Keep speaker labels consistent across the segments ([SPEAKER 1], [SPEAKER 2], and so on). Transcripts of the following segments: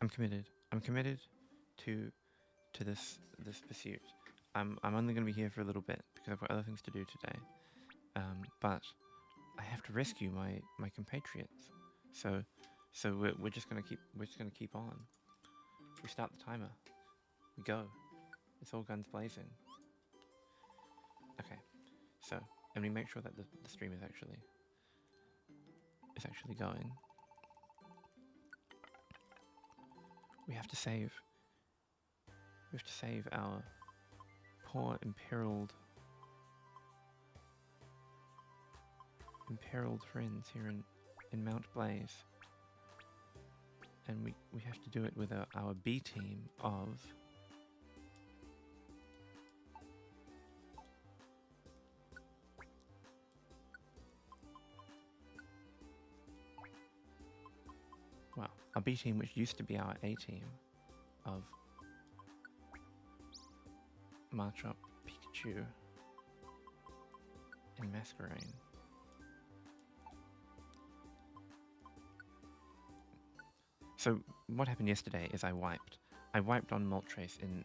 [SPEAKER 1] I'm committed. I'm committed to this pursuit. I'm only going to be here for a little bit because I've got other things to do today. But I have to rescue my compatriots. So we're just gonna keep on. We start the timer. We go. It's all guns blazing. Okay. So and we make sure that the stream is actually going. We have to save. We have to save our poor imperiled friends here in Mount Blaze. And we have to do it with our B team of our B team, which used to be our A team of Marchop, Pikachu, and Masquerain. So what happened yesterday is I wiped on Moltres in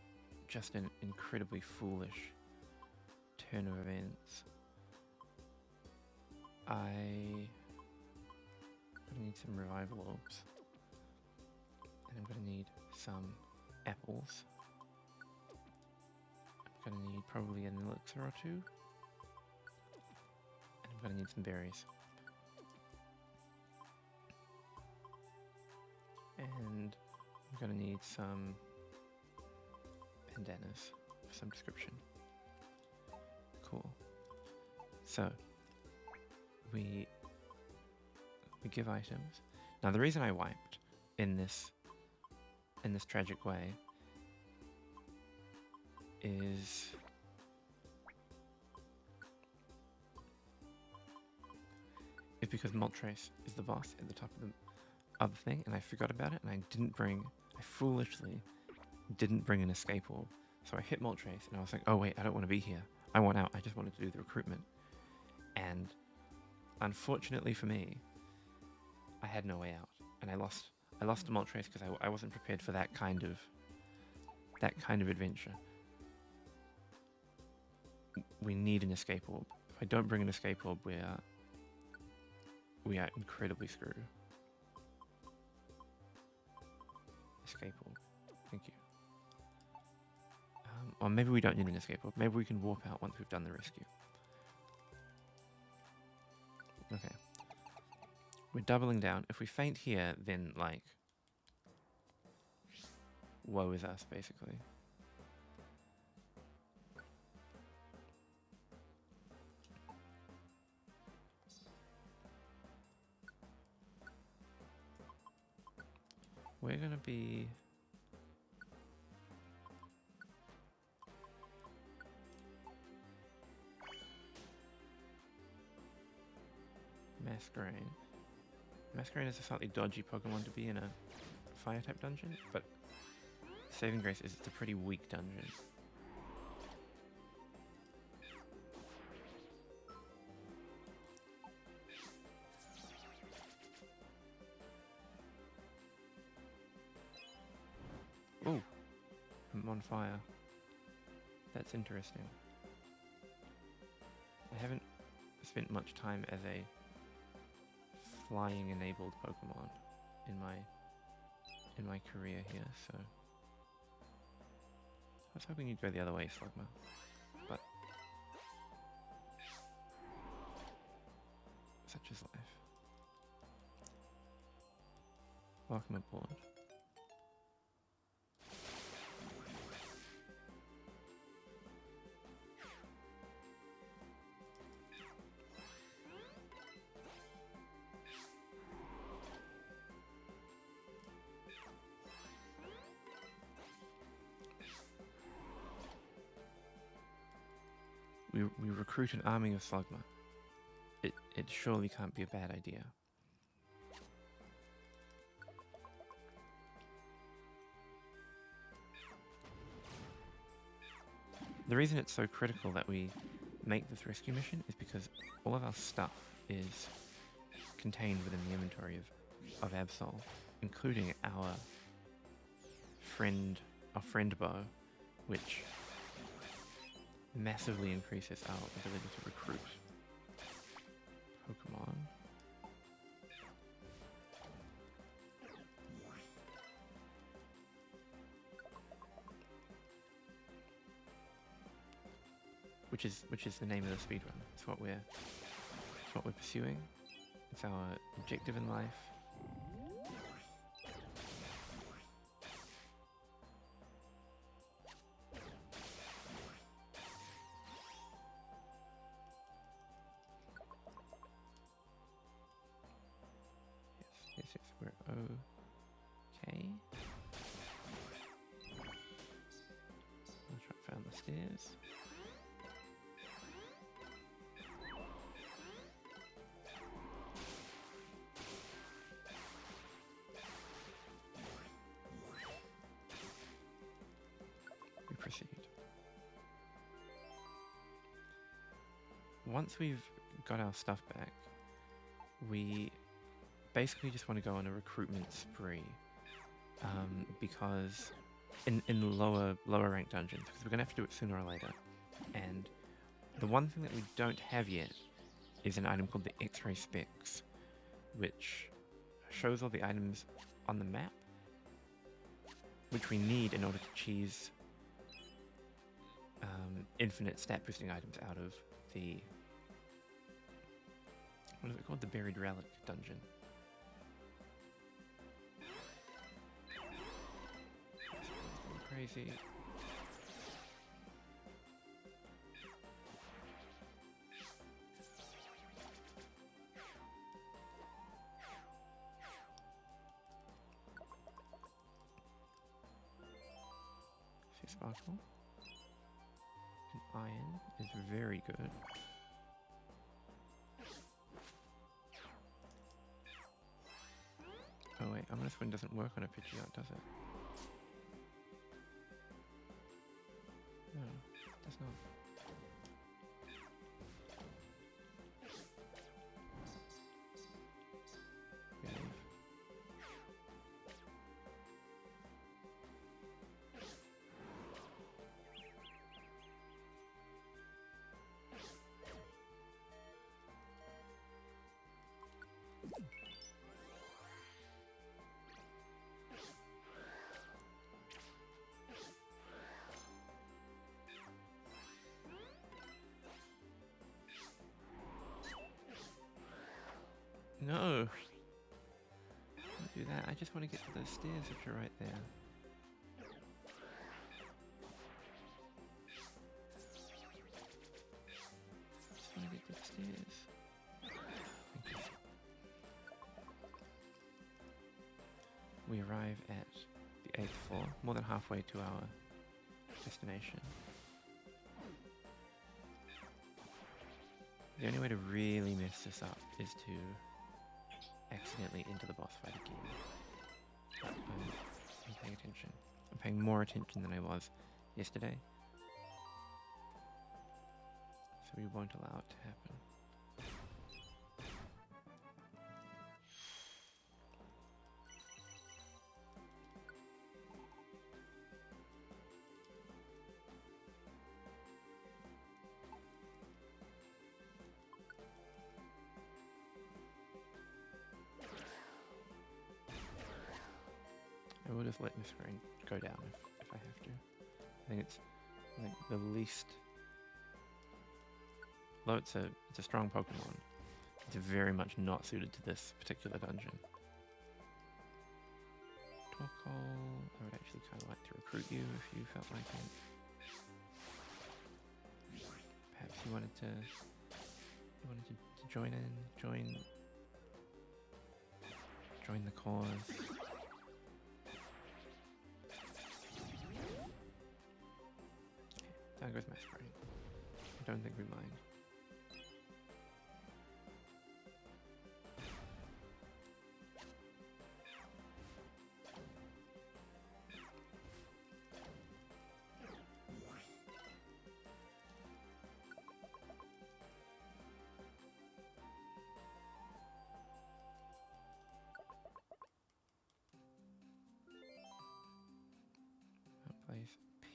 [SPEAKER 1] just an incredibly foolish turn of events. I'm gonna need some revival orbs. And I'm gonna need some apples. I'm gonna need probably an elixir or two. And I'm gonna need some berries. And I'm gonna need some bandanas of some description. Cool. So we give items. Now the reason I wiped in this tragic way is because Moltres is the boss at the top of the other thing, and I forgot about it, and I foolishly didn't bring an escape orb. So I hit Moltres, and I was like, oh wait, I don't want to be here. I want out. I just wanted to do the recruitment. And unfortunately for me, I had no way out, and I lost to Moltres because I wasn't prepared for that kind of adventure. We need an escape orb. If I don't bring an escape orb, we are incredibly screwed. Escape orb. Thank you. Or maybe we don't need an escape orb. Maybe we can warp out once we've done the rescue. Okay. We're doubling down. If we faint here, then, like, woe is us, basically. We're gonna be... Masquerain. Masquerain is a slightly dodgy Pokemon to be in a Fire-type dungeon, but saving grace is it's a pretty weak dungeon. Ooh, I'm on fire. That's interesting. I haven't spent much time as a flying enabled Pokemon in my career here, so I was hoping you'd go the other way, Slugma, but such is life. Welcome aboard. We recruit an army of Slugma. It surely can't be a bad idea. The reason it's so critical that we make this rescue mission is because all of our stuff is contained within the inventory of Absol, including our friend bow, which massively increases our ability to recruit Pokemon. Which is the name of the speedrun. It's what we're pursuing. It's our objective in life. Yes, we're okay. I'll try to find the stairs. Proceed. Once we've got our stuff back, we basically just want to go on a recruitment spree, because in lower ranked dungeons, because we're gonna have to do it sooner or later. And the one thing that we don't have yet is an item called the X-ray specs, which shows all the items on the map, which we need in order to cheese infinite stat boosting items out of the, what is it called? The Buried Relic dungeon. Crazy. See Sparkle. Iron is very good. Oh wait, Ominous Wind doesn't work on a Pidgeot, does it? No, it does not. Believe. No! Don't do that. I just want to get to those stairs which are right there. Just want to get to the stairs. Thank you. We arrive at the 8th floor, more than halfway to our destination. The only way to really mess this up is to accidentally into the boss fight again. But I'm paying attention. I'm paying more attention than I was yesterday. So we won't allow it to happen. I will just let my screen go down if I have to. I think it's like the least. Though it's a strong Pokemon, it's very much not suited to this particular dungeon. Torkoal, I would actually kind of like to recruit you if you felt like it. Perhaps you wanted to join in, join the cause. There goes my spray. I don't think we mind.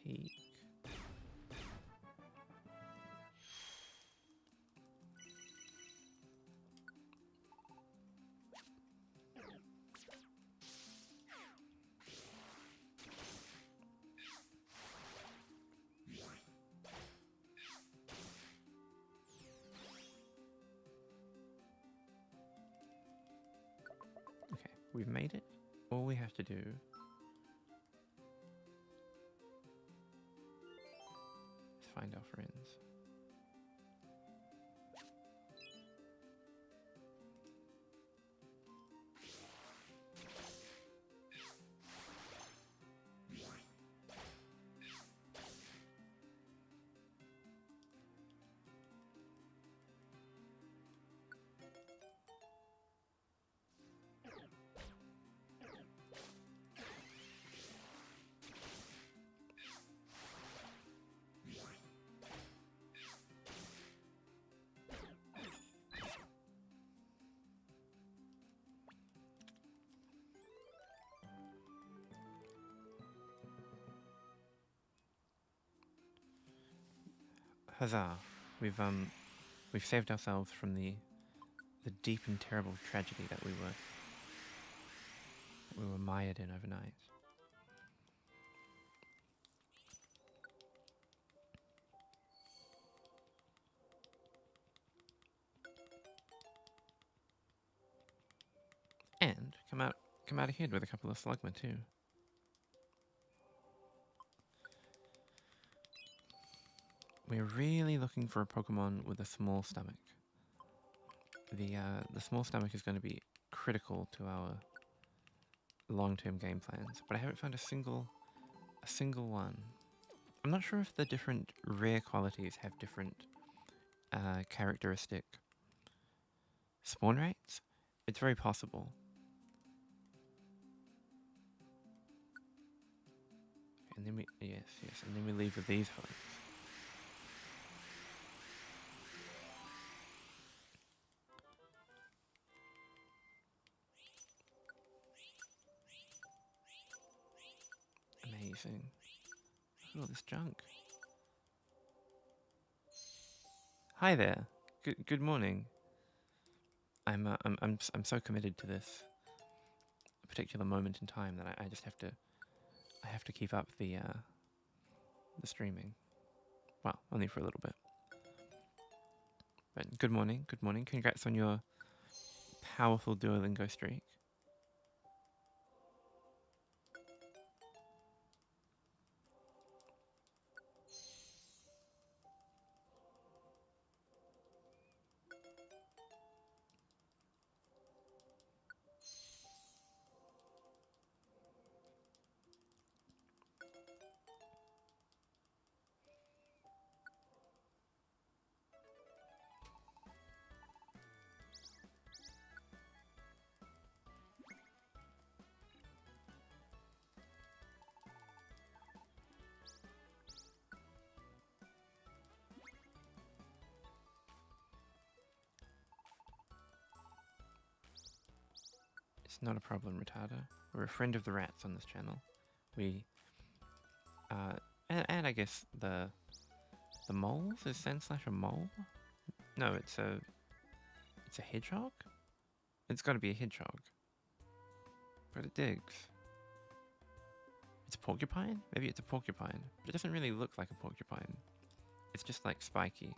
[SPEAKER 1] peek. Okay, we've made it. All we have to do is find our friends. Huzzah! We've saved ourselves from the deep and terrible tragedy that we were mired in overnight. And come out ahead with a couple of slugma too. We're really looking for a Pokemon with a small stomach. The small stomach is going to be critical to our long-term game plans, but I haven't found a single one. I'm not sure if the different rare qualities have different characteristic spawn rates. It's very possible. And then yes, and then we leave with these folks. Amazing. Look at all this junk. Hi there. Good morning. I'm so committed to this particular moment in time that I just have to keep up the streaming. Well, only for a little bit. But good morning. Congrats on your powerful Duolingo streak. It's not a problem, Retardo. We're a friend of the rats on this channel. We, and I guess the moles? Is Sandslash a mole? No, it's a hedgehog? It's gotta be a hedgehog. But it digs. It's a porcupine? Maybe it's a porcupine. But it doesn't really look like a porcupine. It's just like spiky.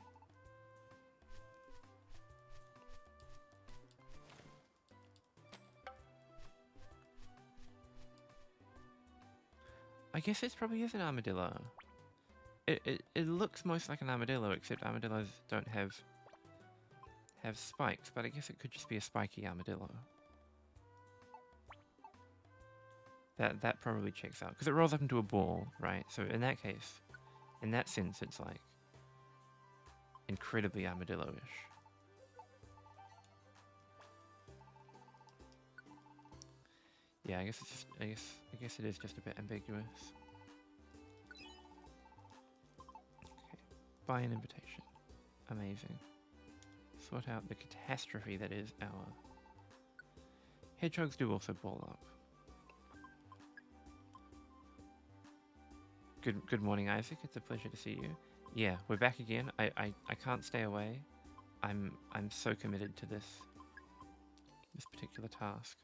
[SPEAKER 1] I guess it probably is an armadillo. It looks most like an armadillo, except armadillos don't have spikes, but I guess it could just be a spiky armadillo. That probably checks out, because it rolls up into a ball, right? So in that case, in that sense, it's like incredibly armadillo-ish. Yeah, I guess it is just a bit ambiguous. Okay, buy an invitation. Amazing. Sort out the catastrophe that is our... Hedgehogs do also ball up. Good morning, Isaac. It's a pleasure to see you. Yeah, we're back again. I can't stay away. I'm so committed to this particular task.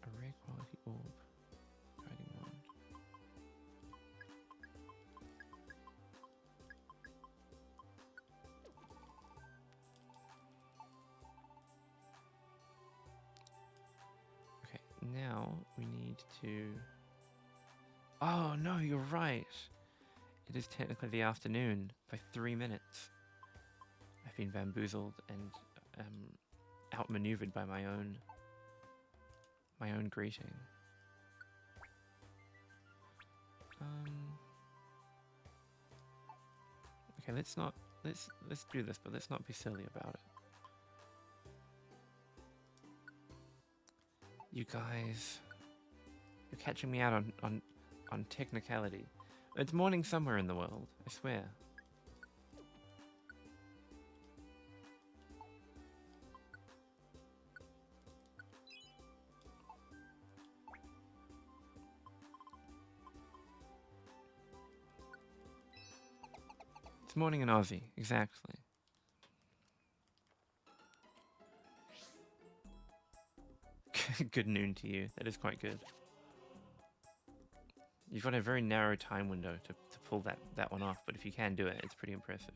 [SPEAKER 1] A rare quality orb. Guiding wand. Okay, now we need to... Oh no, you're right. It is technically the afternoon by 3 minutes. I've been bamboozled and outmaneuvered by my own greeting. Okay, let's do this, but let's not be silly about it. You guys, you're catching me out on technicality. It's morning somewhere in the world, I swear. It's morning in Aussie, exactly. Good noon to you. That is quite good. You've got a very narrow time window to pull that one off, but if you can do it, it's pretty impressive.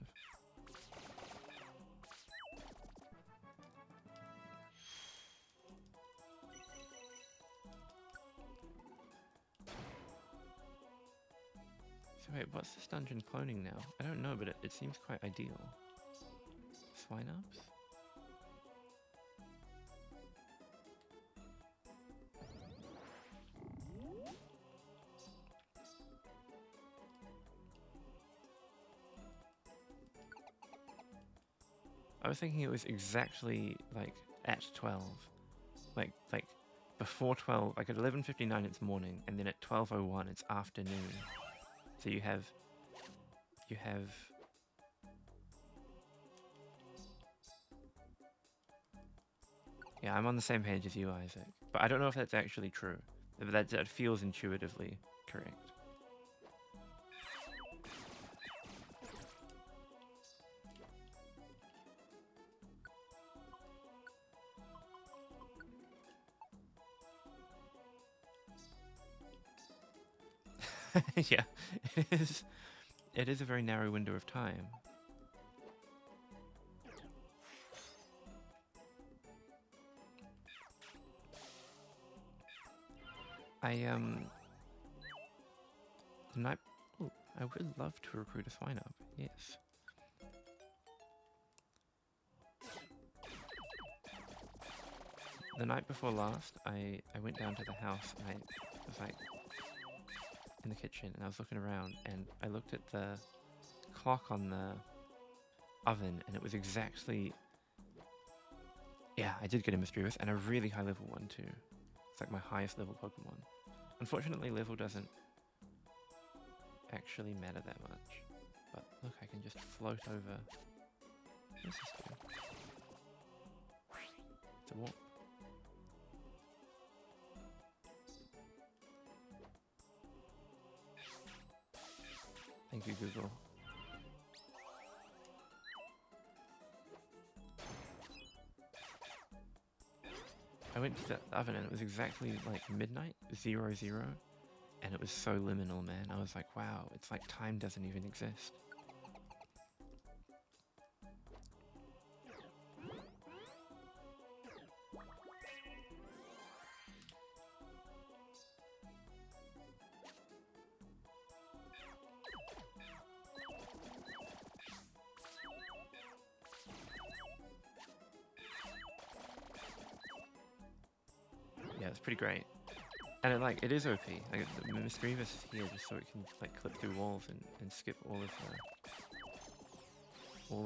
[SPEAKER 1] So wait, what's this dungeon cloning now? I don't know, but it seems quite ideal. Swine ups? I was thinking it was exactly like at 12. Like before 12, like at 11:59 it's morning, and then at 12:01 it's afternoon. So you have yeah, I'm on the same page as you, Isaac. But I don't know if that's actually true. But that feels intuitively correct. Yeah, it is a very narrow window of time. Tonight, ooh, I would love to recruit a swine up, yes. The night before last, I went down to the house and I was like in the kitchen and I was looking around and I looked at the clock on the oven and it was exactly, yeah, I did get a Mischievous and a really high level one too. It's like my highest level Pokemon. Unfortunately, level doesn't actually matter that much. But look, I can just float over. This is cool. It's a warp. Thank you, Google. I went to the oven and it was exactly like midnight, 00, and it was so liminal, man. I was like, wow, it's like time doesn't even exist. Yeah, it's pretty great. And it is OP. Like, the Mischievous is here just so it can like clip through walls and skip all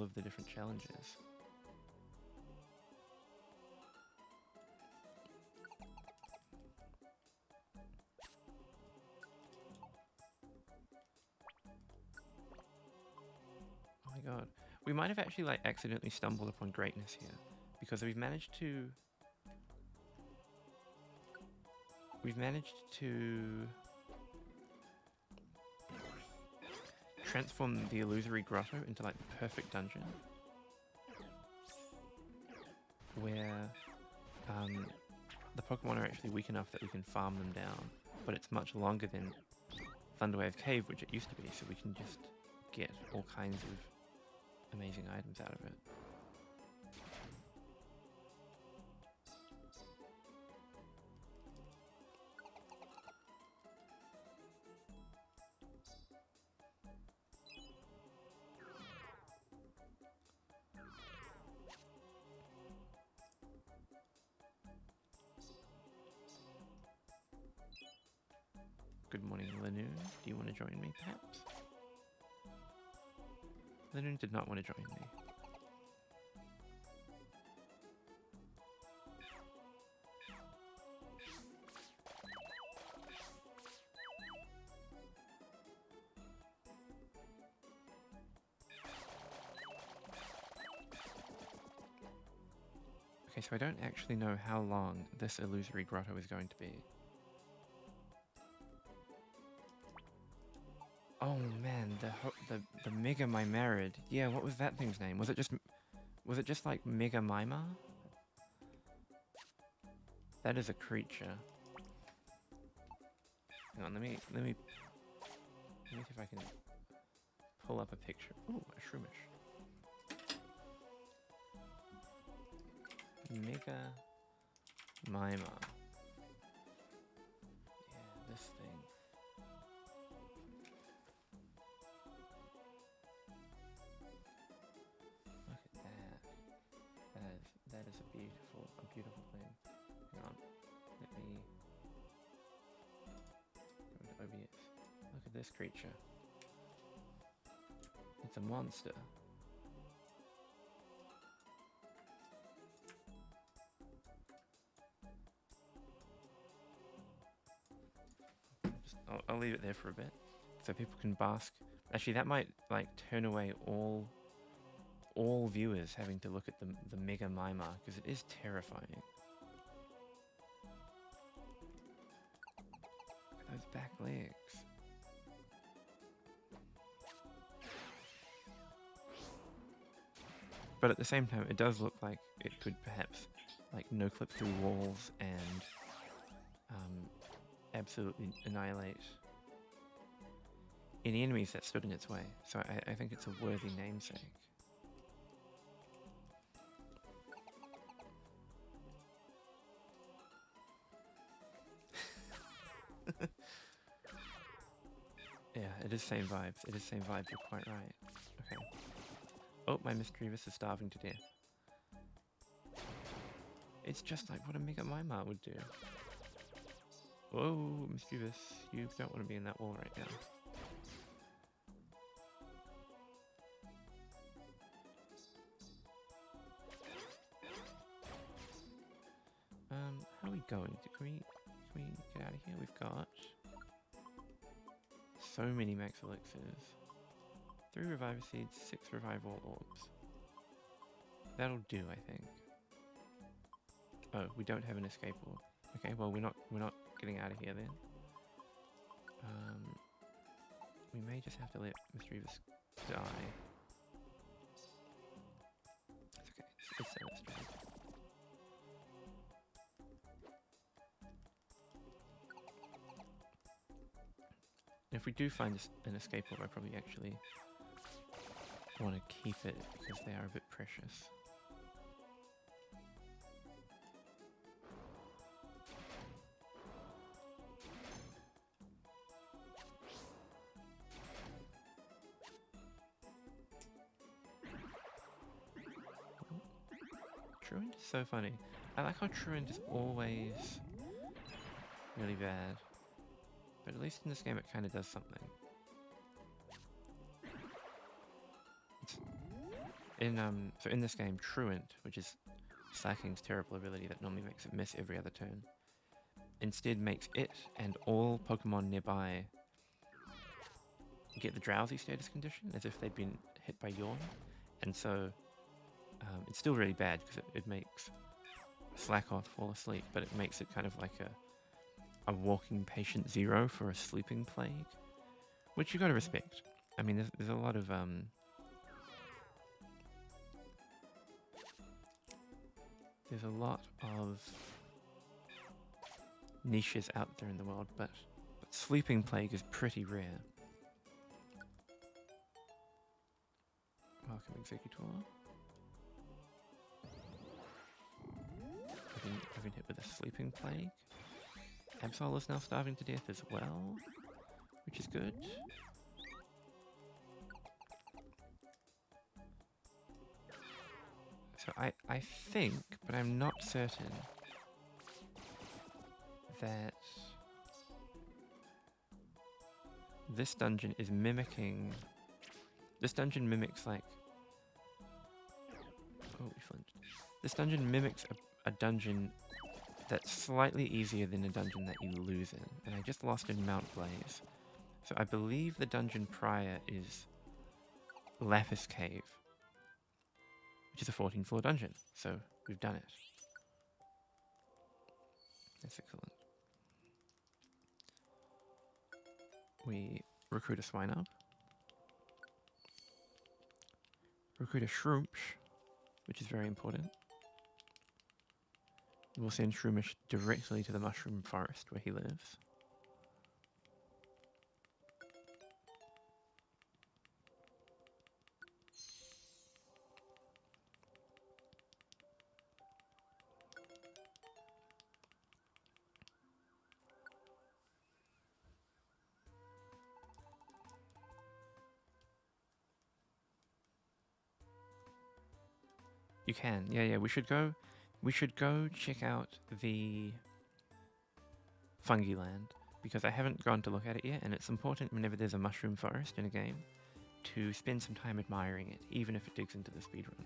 [SPEAKER 1] of the different challenges. Oh my god. We might have actually like accidentally stumbled upon greatness here because we've managed to we've managed to transform the illusory grotto into like the perfect dungeon, where the Pokemon are actually weak enough that we can farm them down, but it's much longer than Thunderwave Cave, which it used to be, so we can just get all kinds of amazing items out of it. Good morning, Lanoon. Do you want to join me, perhaps? Lanoon did not want to join me. Okay, so I don't actually know how long this illusory grotto is going to be. Oh man, the Mega Mimarid. Yeah, what was that thing's name? Was it just like Mega Mimar? That is a creature. Hang on, let me see if I can pull up a picture. Ooh, a shroomish. Mega Mimar. Yeah, this thing. That is a beautiful thing. Hang on, let me go to OBS. Look at this creature. It's a monster. I'll leave it there for a bit, so people can bask. Actually, that might like turn away all viewers having to look at the Mega Mimar, because it is terrifying. Look at those back legs. But at the same time, it does look like it could perhaps like no-clip through walls and absolutely annihilate any enemies that stood in its way. So I think it's a worthy namesake. Yeah, it is same vibes. It is same vibes, you're quite right. Okay. Oh, my Mischievous is starving to death. It's just like what a Mega Mimar would do. Whoa, Mischievous, you don't want to be in that wall right now. How are we going? Can we get out of here? We've got so many max elixirs. 3 reviver seeds, 6 revival orbs. That'll do, I think. Oh, we don't have an escape orb. Okay, well we're not getting out of here then. We may just have to let Mischievous die. It's okay. It's Mischievous. If we do find an escape orb, I probably actually want to keep it because they are a bit precious. Truant is so funny. I like how Truant is always really bad. But at least in this game it kind of does something. So in this game, Truant, which is Slacking's terrible ability that normally makes it miss every other turn, instead makes it and all Pokemon nearby get the drowsy status condition, as if they'd been hit by Yawn. And so it's still really bad because it makes Slackoth fall asleep, but it makes it kind of like a walking patient zero for a sleeping plague, which you got to respect. I mean, there's a lot of niches out there in the world, but sleeping plague is pretty rare. Welcome, Executor. I've been hit with a sleeping plague. Absol is now starving to death as well, which is good. So I think, but I'm not certain, that this dungeon is mimicking... This dungeon mimics, like... Oh, we flinched. This dungeon mimics a dungeon that's slightly easier than a dungeon that you lose in. And I just lost in Mount Blaze. So I believe the dungeon prior is Lapis Cave, which is a 14th floor dungeon. So we've done it. That's excellent. We recruit a Swinub. Recruit a Shroomsh, which is very important. We'll send Shroomish directly to the Mushroom Forest where he lives. You can, yeah. We should go check out the Fungi Land, because I haven't gone to look at it yet, and it's important whenever there's a mushroom forest in a game to spend some time admiring it, even if it digs into the speedrun.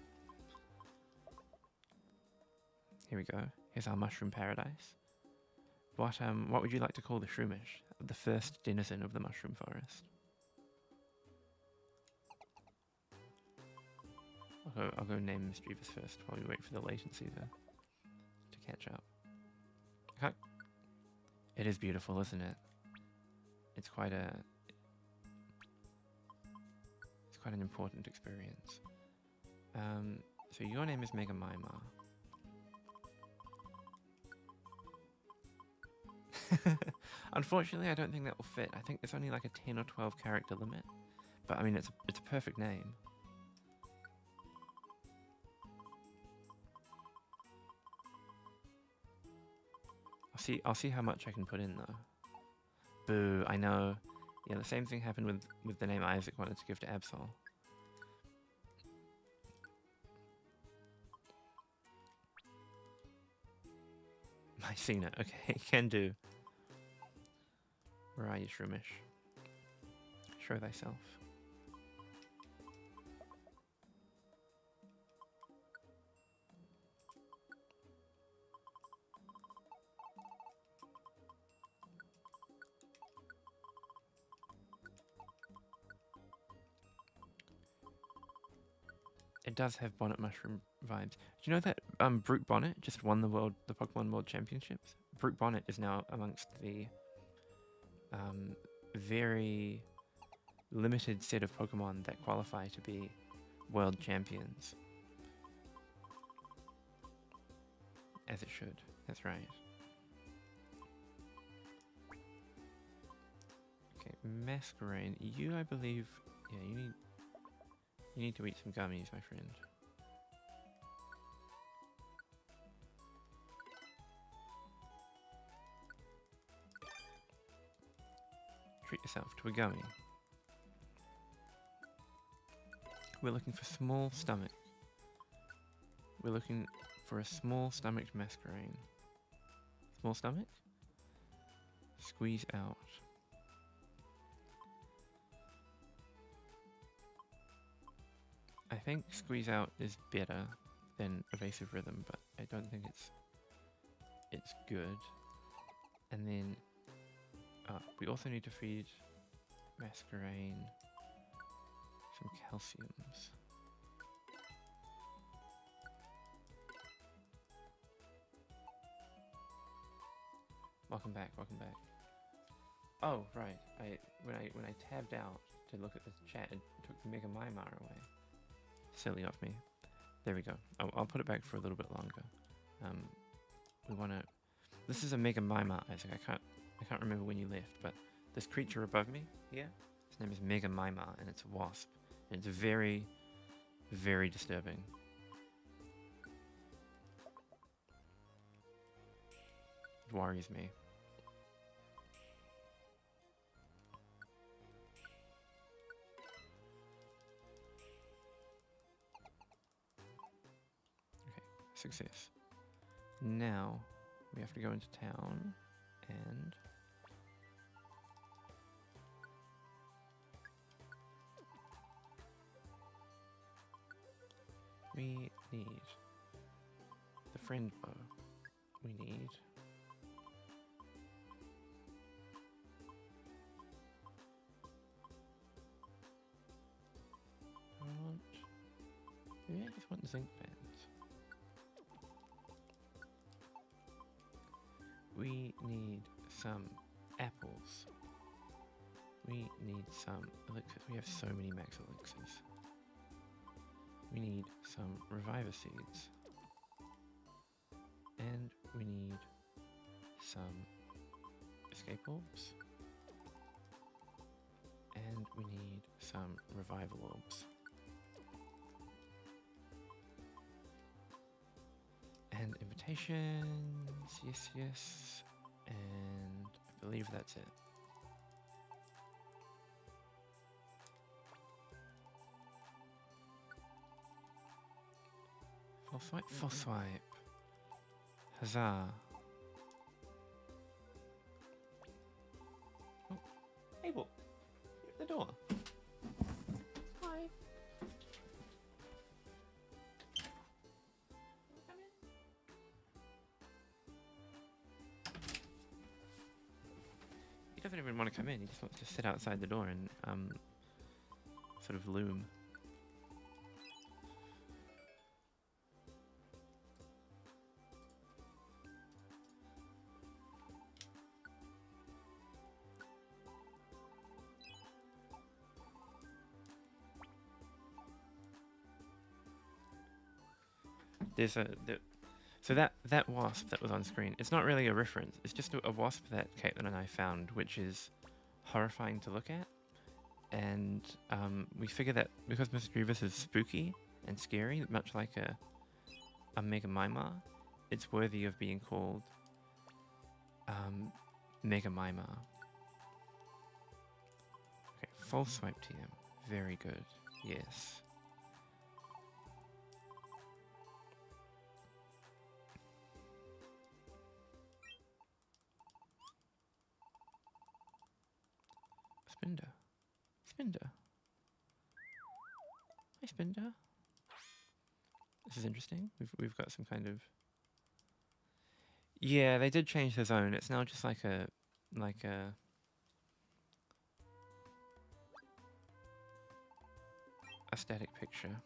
[SPEAKER 1] Here we go. Here's our mushroom paradise. What would you like to call the Shroomish, the first denizen of the mushroom forest? I'll go name Mischievous first while we wait for the latency to catch up. Okay. It is beautiful, isn't it? It's quite an important experience. So your name is Mega Mima. Unfortunately, I don't think that will fit. I think there's only like a 10 or 12 character limit. But I mean, it's a perfect name. I'll see how much I can put in though. Boo, I know. Yeah, the same thing happened with the name Isaac wanted to give to Absol. Mycena, okay, can do. Where are you, Shroomish? Show thyself. It does have Bonnet Mushroom vibes. Do you know that Brute Bonnet just won the Pokemon World Championships? Brute Bonnet is now amongst the very limited set of Pokemon that qualify to be world champions. As it should. That's right. Okay, Masquerain. You, I believe... Yeah, you need to eat some gummies, my friend. Treat yourself to a gummy. We're looking for small stomach. We're looking for a small stomached Masquerain. Small stomach? Squeeze out. I think Squeeze Out is better than Evasive Rhythm, but I don't think it's good. And then we also need to feed Masquerain some calciums. Welcome back, welcome back. Oh, right. When I tabbed out to look at the chat, it took the Mega Mimar away. Silly of me. There we go. I'll put it back for a little bit longer. We wanna. This is a Mega Mimar, Isaac. I can't remember when you left, but this creature above me here, his name is Mega Mimar, and it's a wasp, and it's very, very disturbing. It worries me. Okay, success. Now we have to go into town and we need the friend bow. We need I just want zinc bands. We need some apples. We need some elixirs. We have so many max elixirs. We need some reviver seeds. And we need some escape orbs. And we need some revival orbs. And invitations, yes, yes, and I believe that's it. Full swipe, full swipe. Huzzah. Oh, Abel, at the door. Hi. He doesn't even want to come in, he just wants to sit outside the door and sort of loom. There's so that wasp that was on screen, it's not really a reference, it's just a wasp that Caitlin and I found, which is horrifying to look at. And we figure that because Mr. Grievous is spooky and scary, much like a Mega Mimar, it's worthy of being called Mega Mimar. Okay, full swipe TM. Very good. Yes. Spinder. Spinder. Hi, Spinder. This is interesting. We've got some kind of... Yeah, they did change the zone. It's now just like a static picture.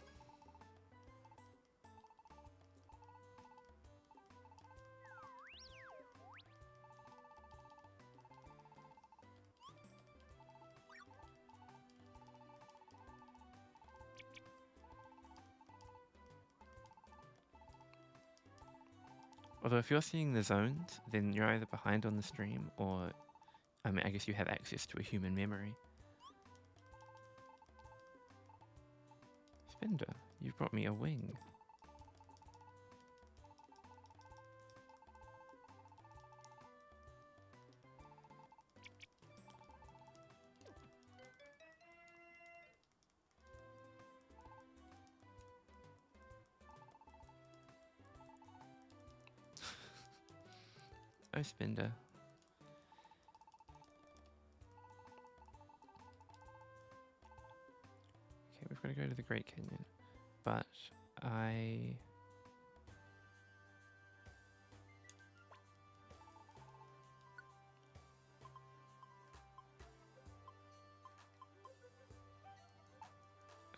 [SPEAKER 1] Although if you're seeing the zones, then you're either behind on the stream or, I mean, I guess you have access to a human memory. Spinder, you've brought me a wing. Oh, Spinder. Okay, we've got to go to the Great Canyon, but I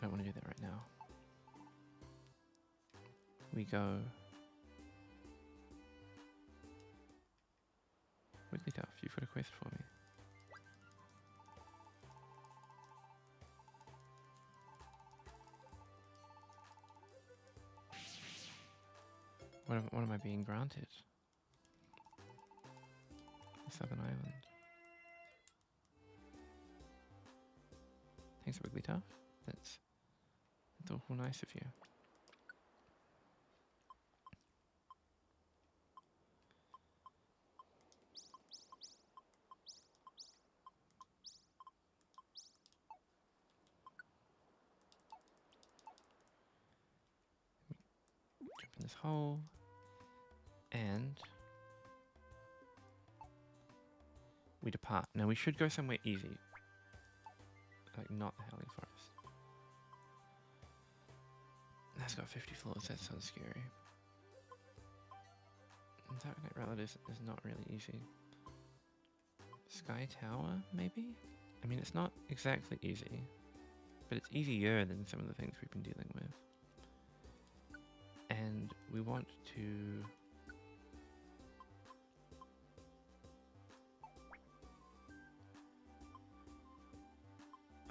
[SPEAKER 1] don't want to do that right now. We go... Wigglytuff, you've got a quest for me. What am I being granted? The Southern Island. Thanks, Wigglytuff. That's awful nice of you. Jump in this hole. And we depart. Now we should go somewhere easy. Like not the Howling Forest. That's got 50 floors, that sounds scary. Dark Knight Relatives is not really easy. Sky Tower, maybe? I mean, it's not exactly easy, but it's easier than some of the things we've been dealing with. And we want to...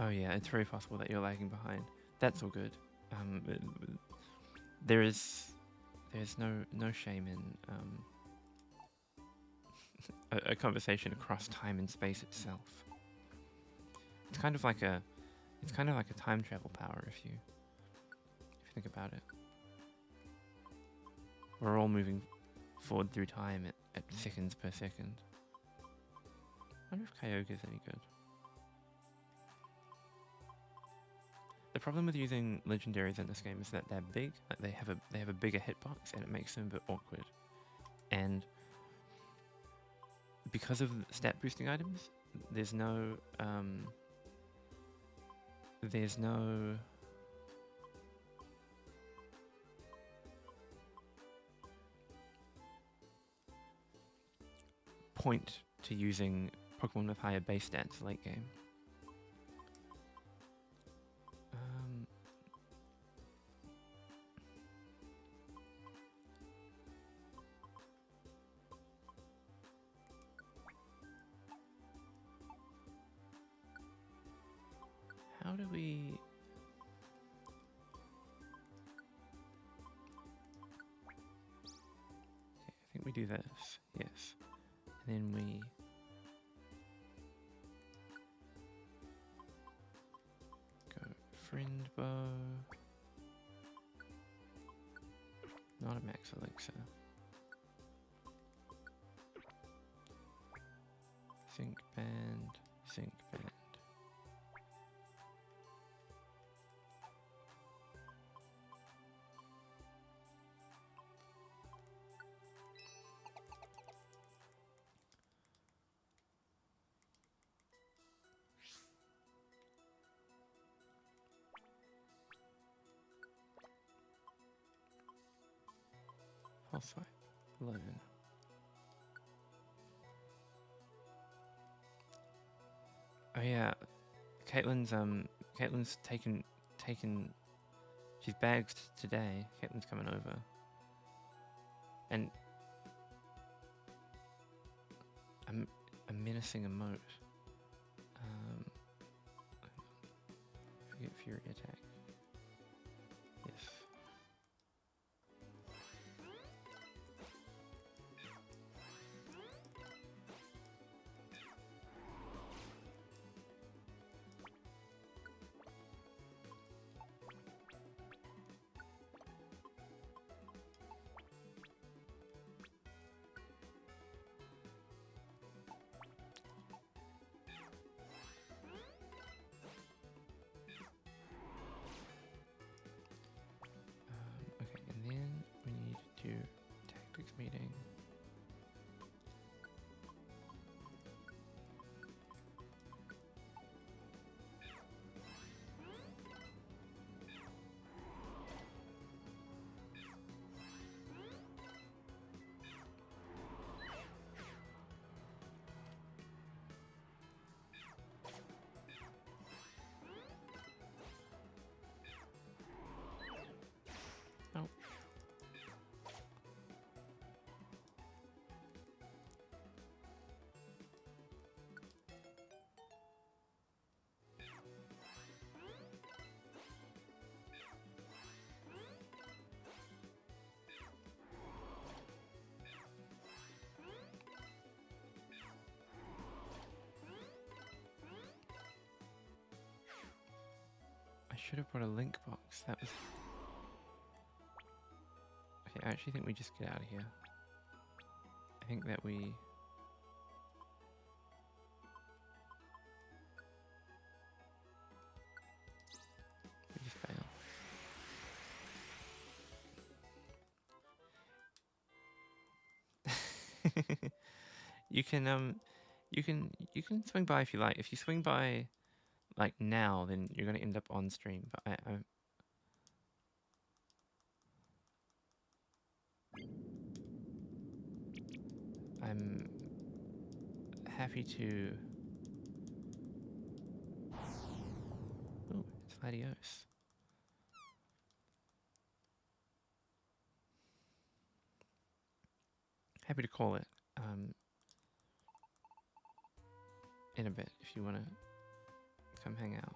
[SPEAKER 1] Oh yeah, it's very possible that you're lagging behind. That's all good. There's no shame in a conversation across time and space itself. It's kind of like a time travel power if you think about it. We're all moving forward through time at seconds per second. I wonder if Kyogre is any good. The problem with using legendaries in this game is that they're big, like they have a bigger hitbox, and it makes them a bit awkward. And because of stat boosting items, there's no point to using Pokemon with higher base stats late game. How do we... Okay, I think we do this, yes. And then we... go Friend Bow. Not a max elixir. Sync band, sync band. Pulse swipe, learn. Oh yeah, Caitlin's taken. She's bagged today. Caitlin's coming over, and a menacing emote. Forget Fury Attack. Yes. Okay, and then we need to do tactics meeting. should have brought a link box. That was... Okay, I actually think we just get out of here. I think that we just fail. You can swing by if you like. If you swing by like now, then you're gonna end up on stream. But I'm happy to. Oh, it's Latios. Happy to call it in a bit if you want to come hang out.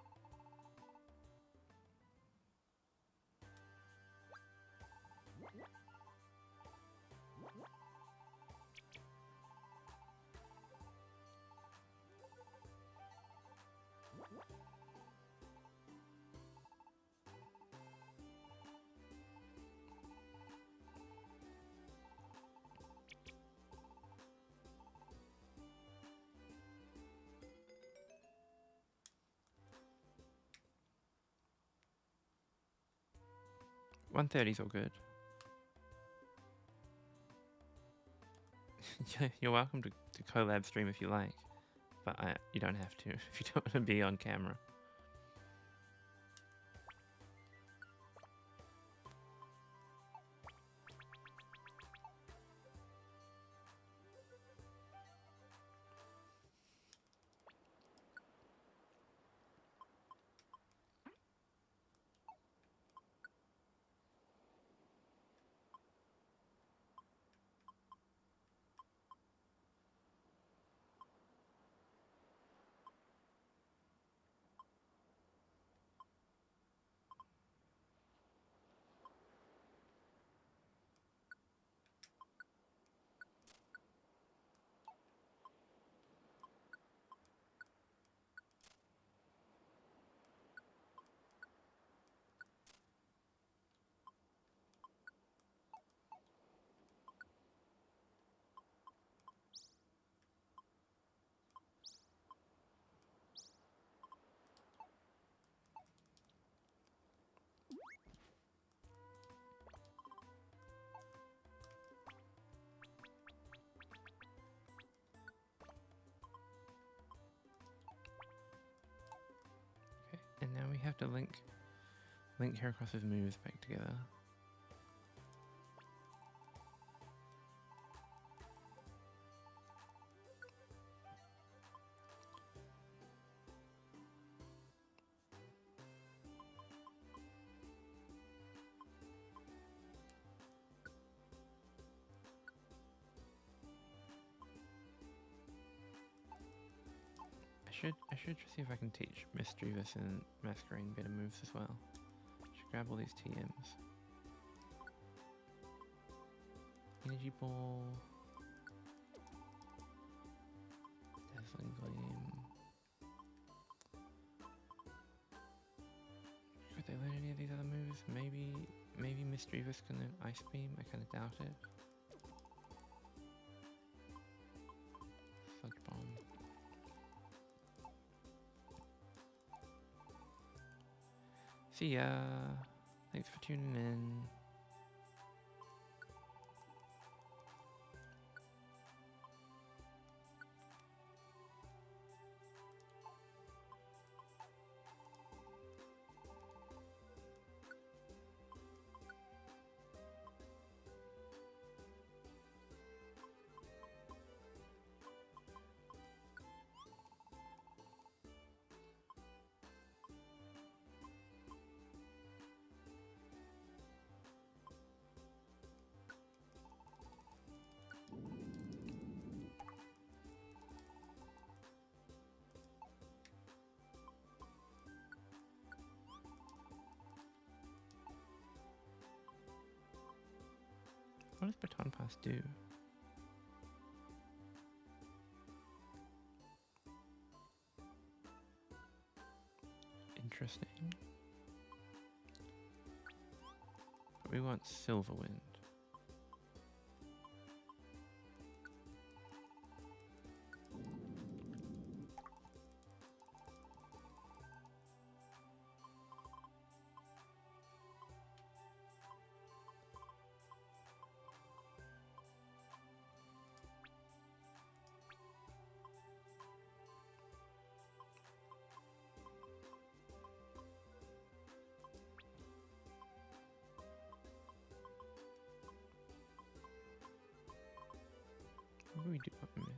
[SPEAKER 1] $130's all good. You're welcome to collab stream if you like, but you don't have to if you don't want to be on camera. And now we have to link Heracross's moves back together. I should see if I can teach Mischievous and Masquerain better moves as well. Should grab all these TMs. Energy Ball. Dazzling Gleam. Could they learn any of these other moves? Maybe Mischievous can learn Ice Beam. I kind of doubt it. Sludge Bomb. See ya. Thanks for tuning in. What does Baton Pass do? Interesting. we want Silverwind. What do we do up mist?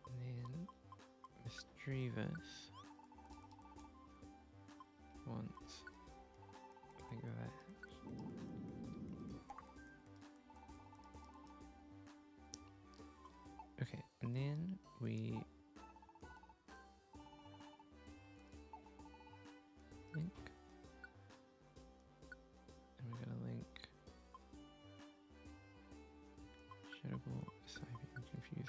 [SPEAKER 1] And then Mischievous wants, I think of that. Okay, and then we link, and we're gonna link Shadow Cyber Confusing.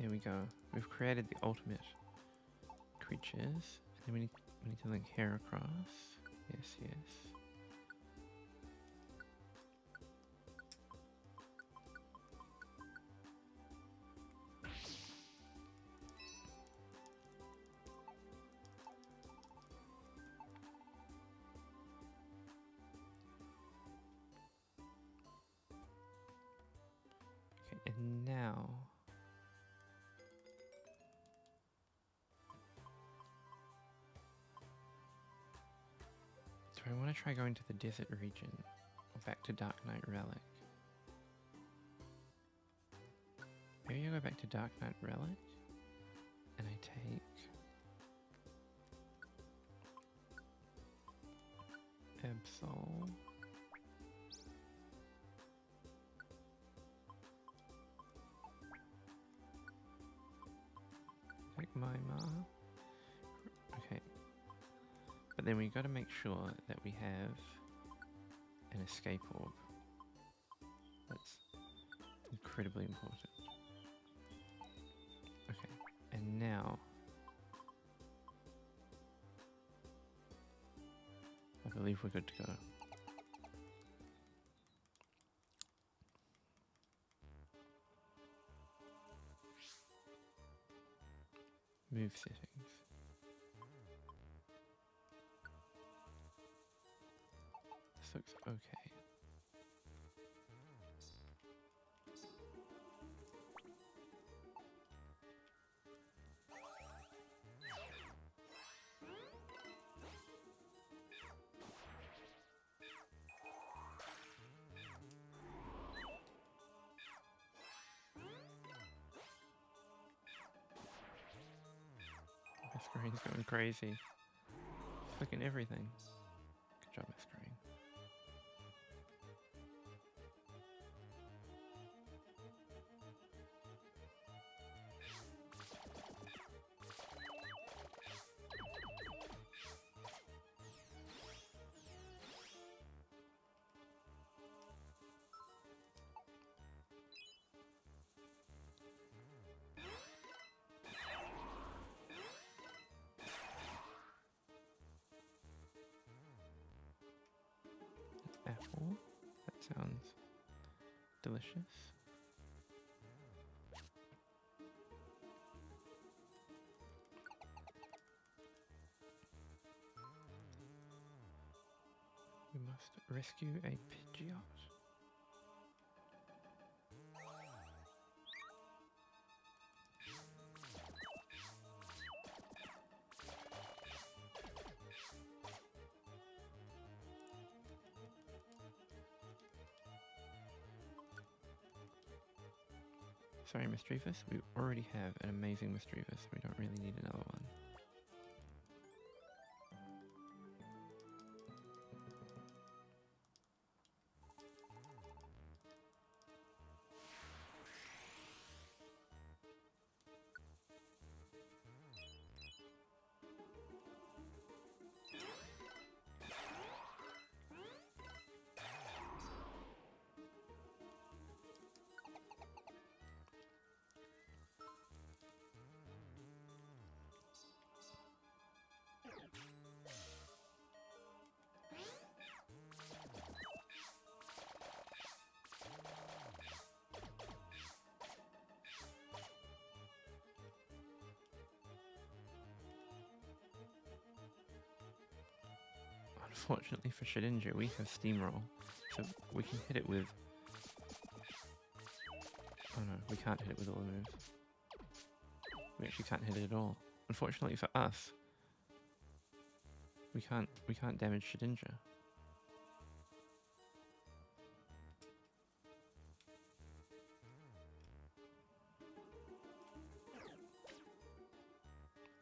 [SPEAKER 1] There we go. We've created the ultimate creatures. And then we need to link hair across. Yes, yes. Okay, and now do I want to try going to the desert region or back to Dark Knight Relic? Maybe I go back to Dark Knight Relic and I take Absol. Take Mima. Okay. But then we got to make sure that we have an escape orb. That's incredibly important. Okay, and now I believe we're good to go. Move settings. This looks okay. Masquerade's going crazy. Flicking everything. Good job, Masquerade. Apple. That sounds delicious. We must rescue a Pidgeot. Sorry, Mischievous. We already have an amazing Mischievous. We don't really need another one. Unfortunately for Shedinja, we have Steamroll, so we can hit it with... Oh no, we can't hit it with all the moves. We actually can't hit it at all. Unfortunately for us, we can't damage Shedinja.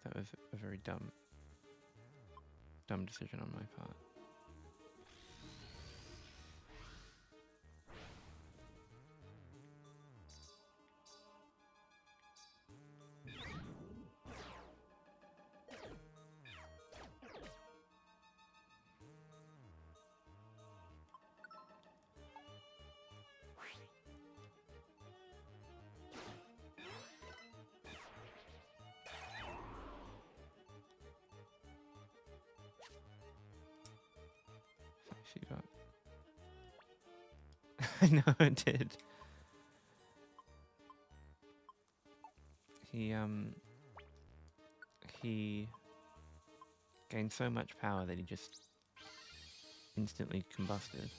[SPEAKER 1] That was a very dumb decision on my part. She got... I know it did. He gained so much power that he just instantly combusted.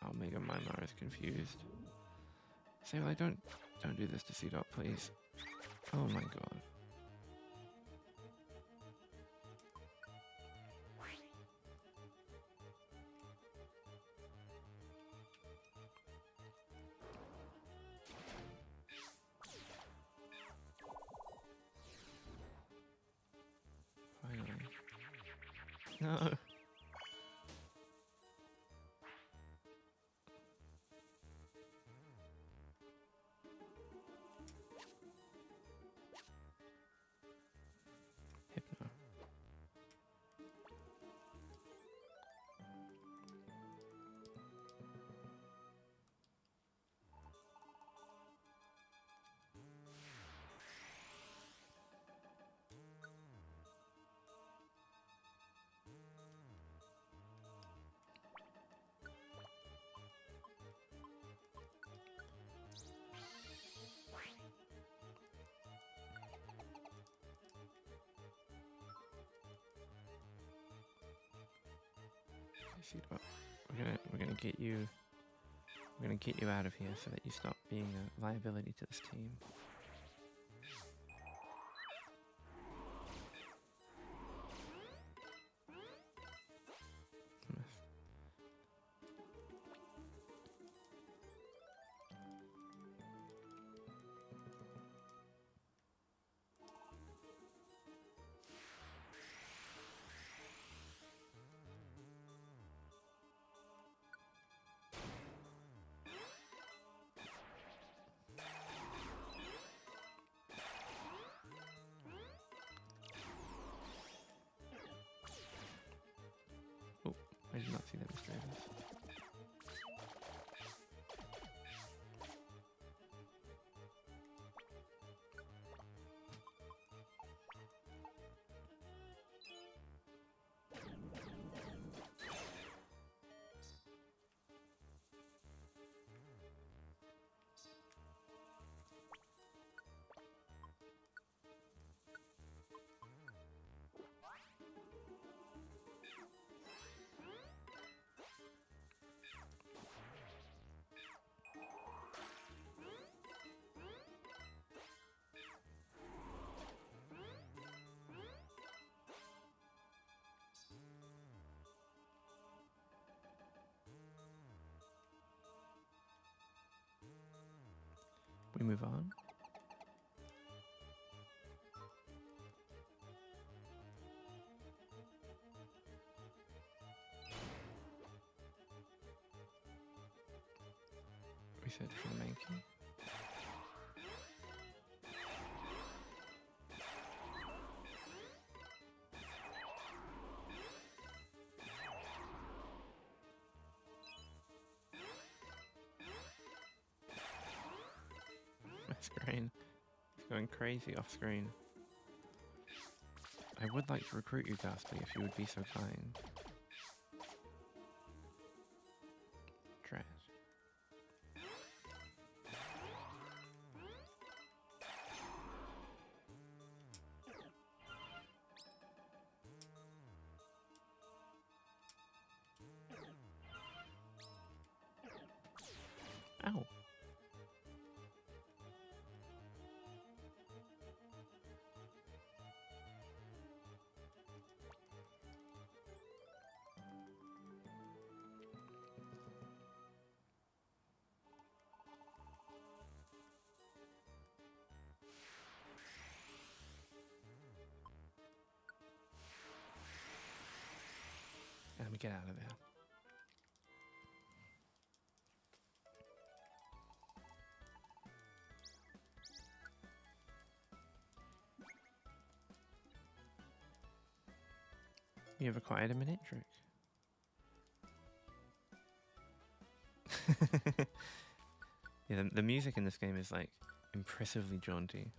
[SPEAKER 1] Omega Mimar is confused. Say, well, don't do this to C-Dot, please. Oh my god. Finally. No. Hypno. C-Dot. We're gonna get you out of here so that you stop being a liability to this team. Oh, I did not see that Mr. Evans. move on. Research for the main key. My screen is going crazy off screen. I would like to recruit you, Ghastly, if you would be so kind. Trash. Ow. Let me get out of there. You have acquired a Minitrick. Yeah, the music in this game is like impressively jaunty.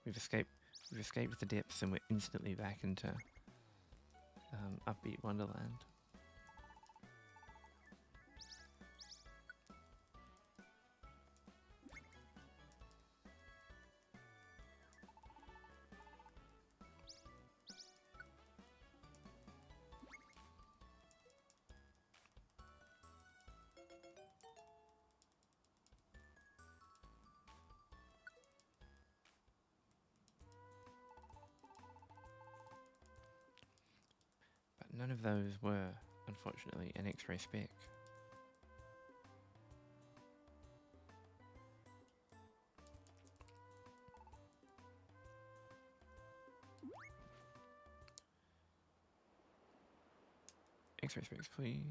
[SPEAKER 1] We've escaped the depths and we're instantly back into upbeat Wonderland. None of those were, unfortunately, an X-ray spec. X-ray specs, please.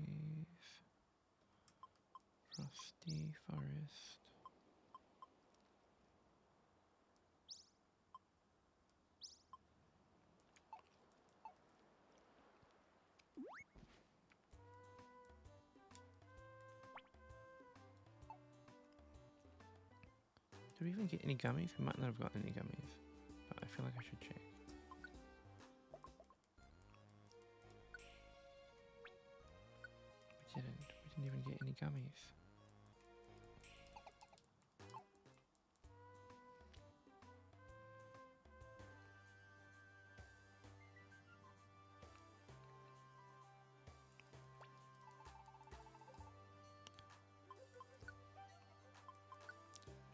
[SPEAKER 1] Frosty Forest. Did we even get any gummies? We might not have gotten any gummies, but I feel like I should check. We didn't even get any gummies.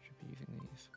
[SPEAKER 1] Should be using these.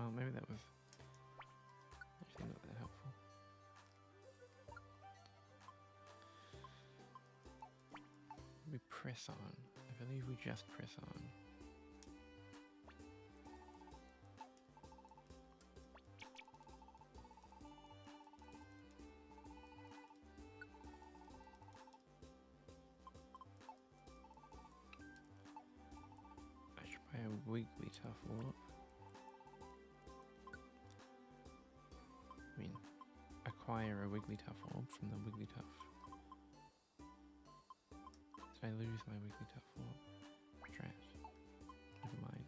[SPEAKER 1] Well, maybe that was actually not that helpful. We press on. I believe we just press on. I should buy a Wigglytuff warp. I mean, acquire a Wigglytuff orb from the Wigglytuff. Did I lose my Wigglytuff orb? Trash. Never mind.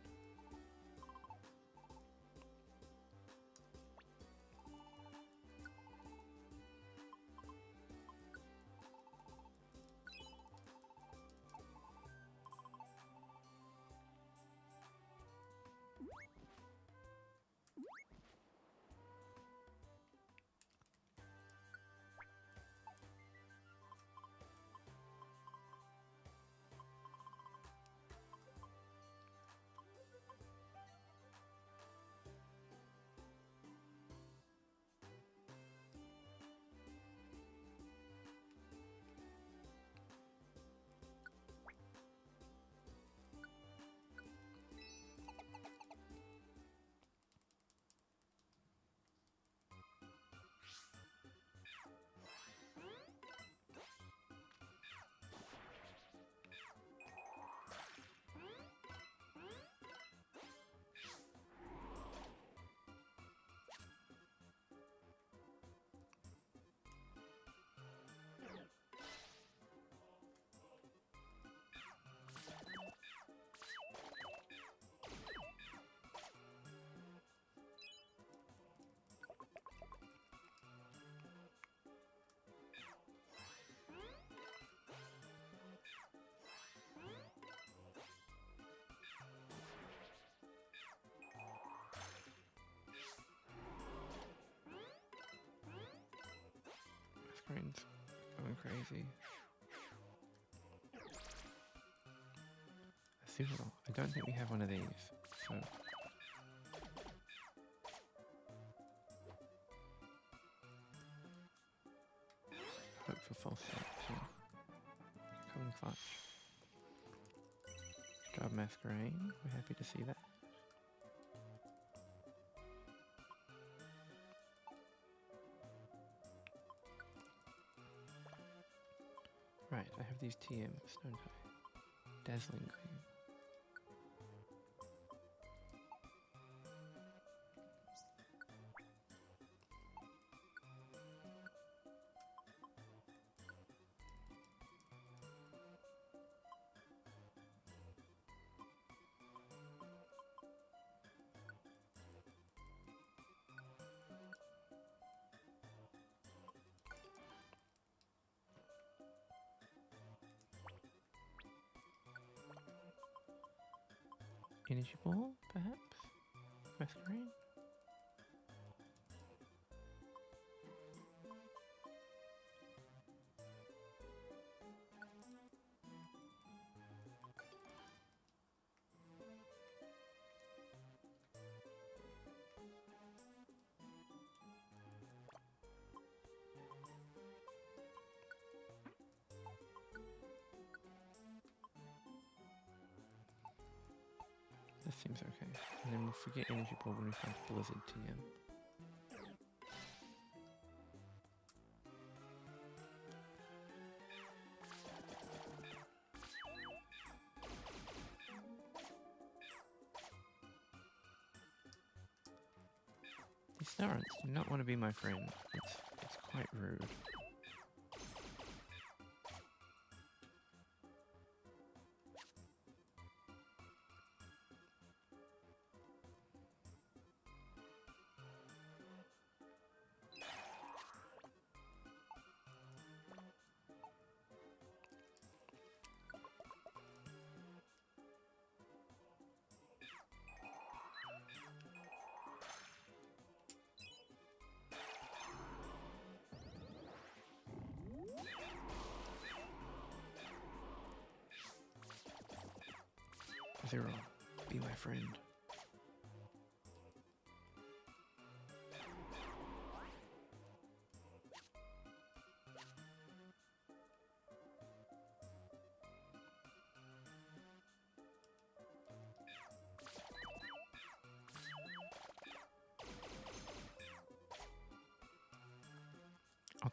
[SPEAKER 1] Screen's going crazy. A Super. I don't think we have one of these, so hope for false starts. Yeah. Coming clutch. Good job, Masquerade. We're happy to see that. Right, I have these TMs, don't I? Dazzling Gleam. Energy Ball, perhaps? Masquerade? That seems okay. And then we'll forget Energy Ball when we find Blizzard TM. These Starrants do not want to be my friend. It's quite rude. Zero, be my friend.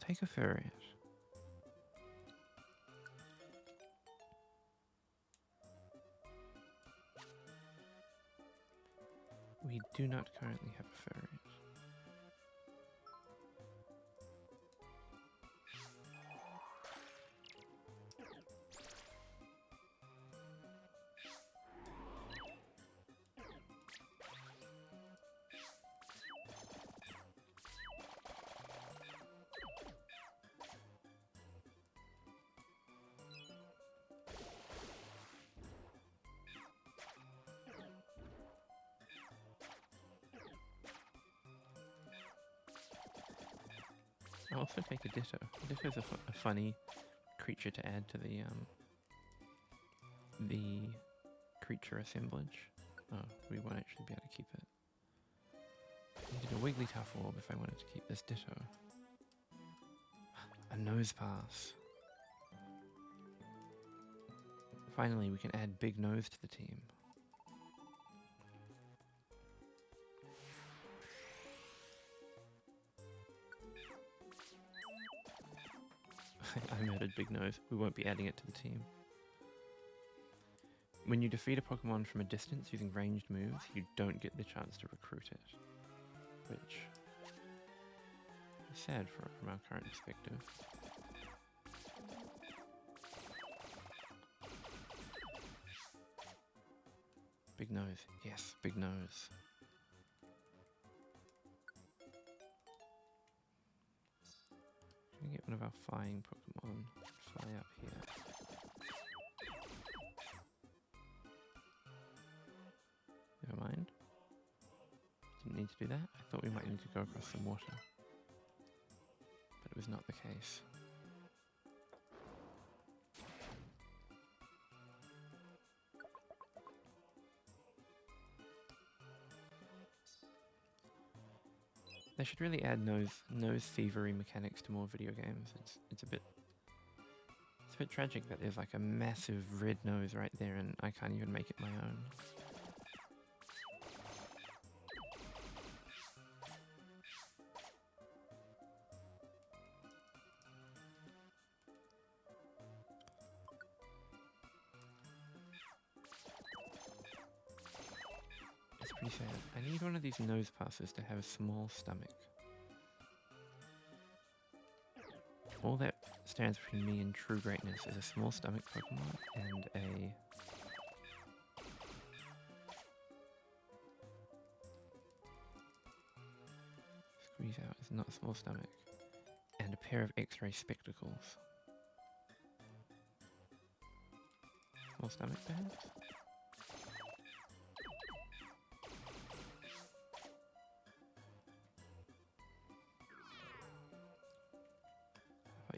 [SPEAKER 1] take a ferret. We do not currently have a ferret. I'll also take a ditto. Ditto's a funny creature to add to the creature assemblage. Oh, we won't actually be able to keep it. I needed a Wigglytuff orb if I wanted to keep this ditto. A nose pass. Finally, we can add Big Nose to the team. I murdered Big Nose. We won't be adding it to the team. When you defeat a Pokemon from a distance using ranged moves, you don't get the chance to recruit it. Which is sad from our current perspective. Big Nose. Yes, Big Nose. Gonna get one of our flying Pokemon. Fly up here. Never mind. Didn't need to do that. I thought we might need to go across some water. But it was not the case. They should really add nose thievery mechanics to more video games. It's a bit tragic that there's like a massive red nose right there and I can't even make it my own. It's pretty sad. I need one of these nose passes to have a small stomach. All that stands between me and true greatness is a small stomach Pokemon and a squeeze out is not a small stomach and a pair of X-ray spectacles. Small stomach perhaps?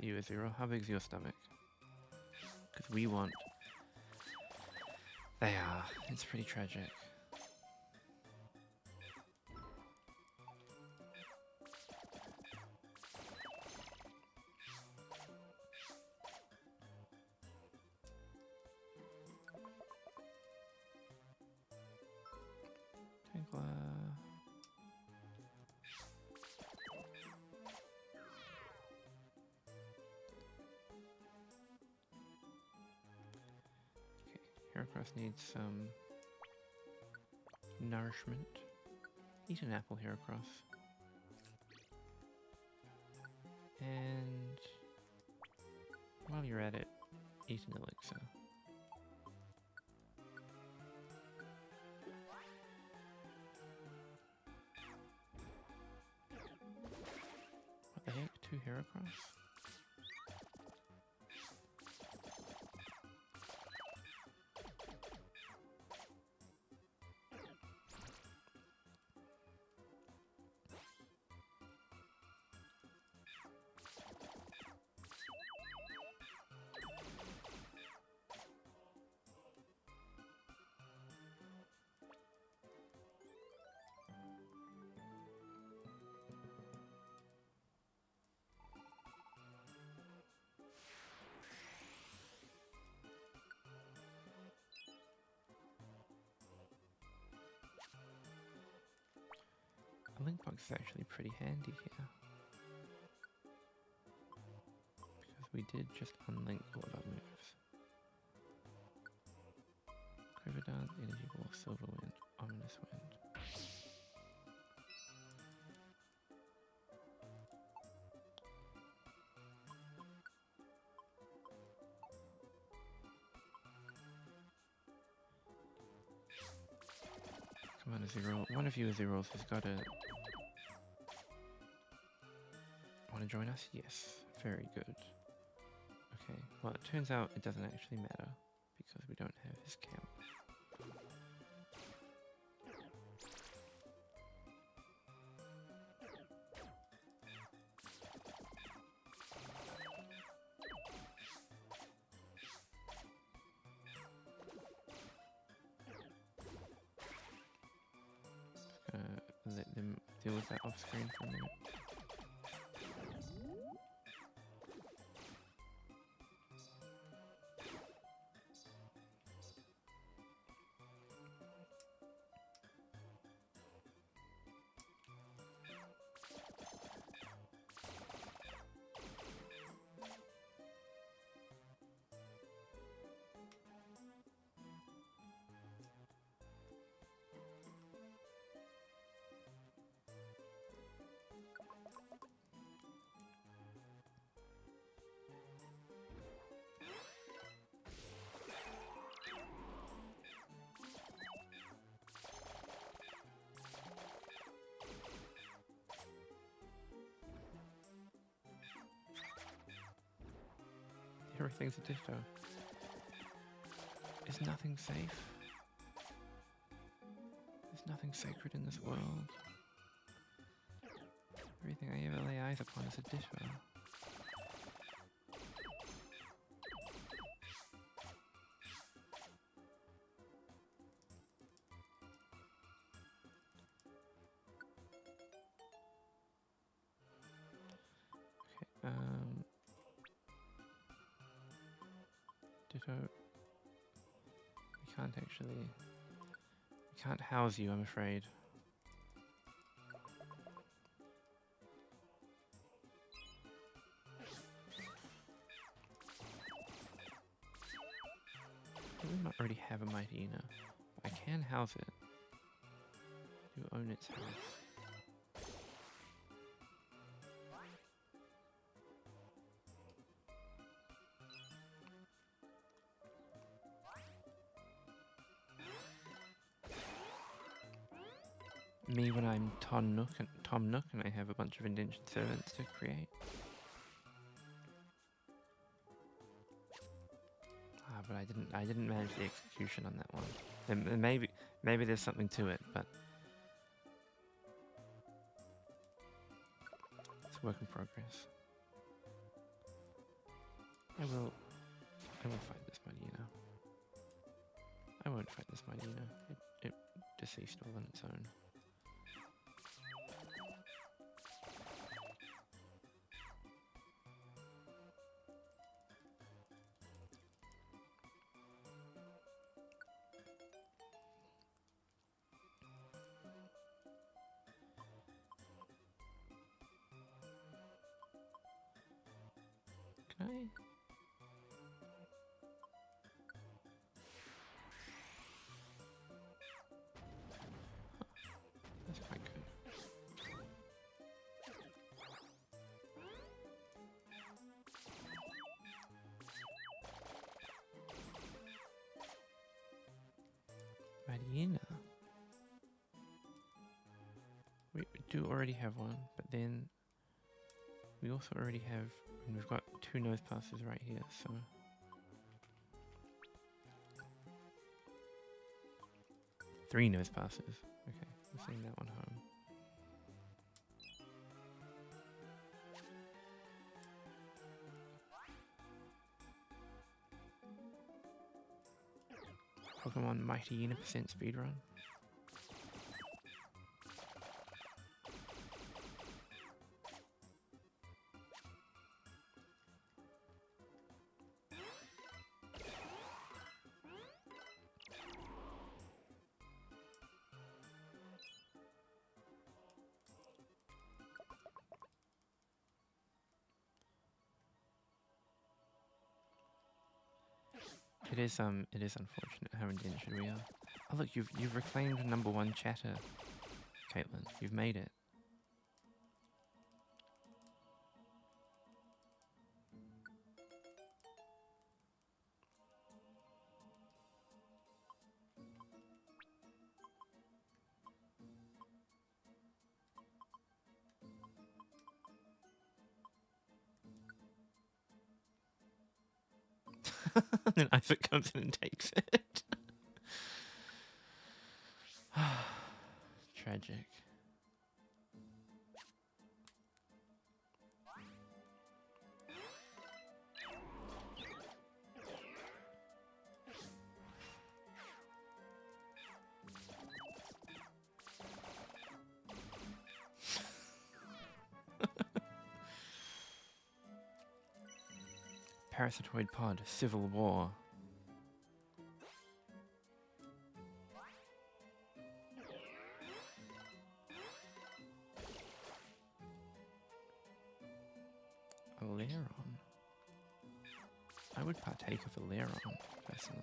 [SPEAKER 1] You, Azero, how big's your stomach? Because we want... They are. It's pretty tragic. Tankla. Heracross needs some nourishment. Eat an apple, Heracross. And while you're at it, eat an elixir. What the heck? 2 Heracross? A link box is actually pretty handy here. we did just unlink all of our moves. Quiver Dance, Energy Ball, Silver Wind, Ominous Wind. Come on, Azerol. One of you Azerols has got to... Want to join us? Yes. Very good. Okay, well it turns out it doesn't actually matter because we don't have his camp. Let them deal with that off screen for a minute. Everything's a ditto. Is nothing safe? There's nothing sacred in this world. Everything I ever lay eyes upon is a ditto. Okay, Ditto. We can't house you, I'm afraid. We might already have a Mighty Ina, but I can house it. You own its house. Me when I'm Tom Nook and I have a bunch of indentured servants to create. Ah, but I didn't manage the execution on that one. And maybe there's something to it, but it's a work in progress. I will fight this Mighty Ina. I won't fight this Mighty Ina. It deceased all on its own. Can I? That's quite good. Mighty Ina. We do already have one, but then we also already have, and we've got 2 nose passes right here, so. Three nose passes. Okay, we're sending that one home. Pokemon Mighty Ina % speedrun. It is unfortunate how indentured we are. Oh look, you've reclaimed #1 chatter, Caitlin. You've made it. Then Isaac comes in and takes it. Tragic. Parasitoid pod, civil war. Aileron. I would partake of Aileron, personally.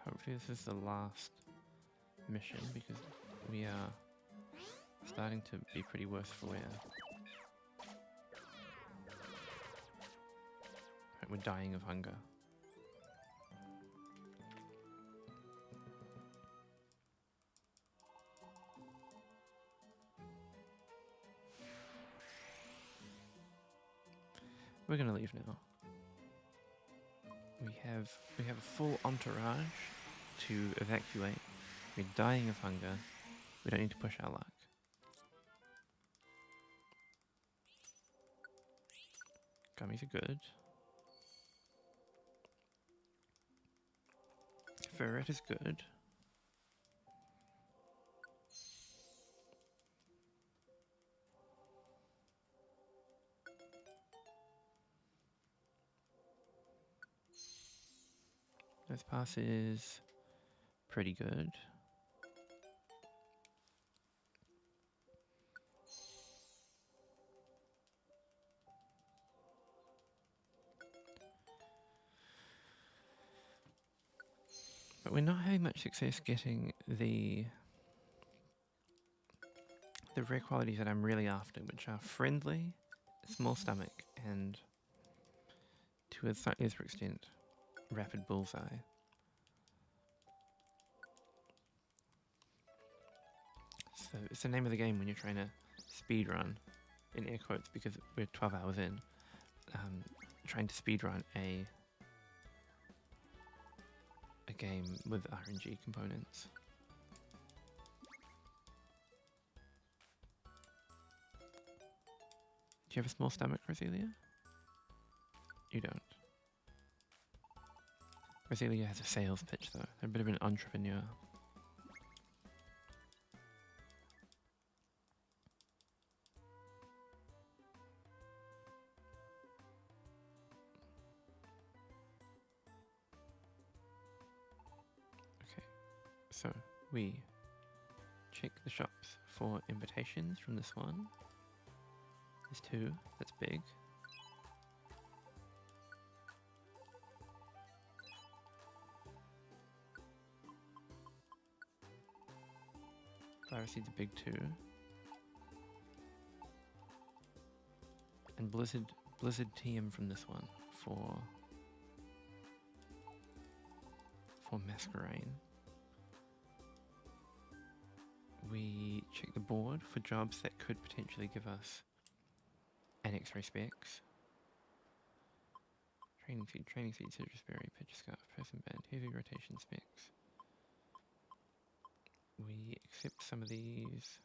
[SPEAKER 1] Hopefully this is the last mission because we are starting to be pretty worse for wear. Right, we're dying of hunger. We're gonna leave now. We have a full entourage to evacuate. We're dying of hunger. We don't need to push our luck. Gummies are good. Ferret is good. This pass is pretty good. But we're not having much success getting the rare qualities that I'm really after, which are friendly, small stomach, and to a slightly lesser extent, rapid bullseye. So it's the name of the game when you're trying to speed run, in air quotes because we're 12 hours in, trying to speed run a game with RNG components. Do you have a small stomach, Roselia? You don't. Roselia has a sales pitch though. They're a bit of an entrepreneur. Okay, so we check the shops for invitations from this one. There's 2, that's big. Viruseed's a big 2. And Blizzard TM from this one for for Masquerade. We check the board for jobs that could potentially give us an X-ray specs. Training seed, citrus berry, pitcher scarf, person band, heavy rotation specs. We accept some of these.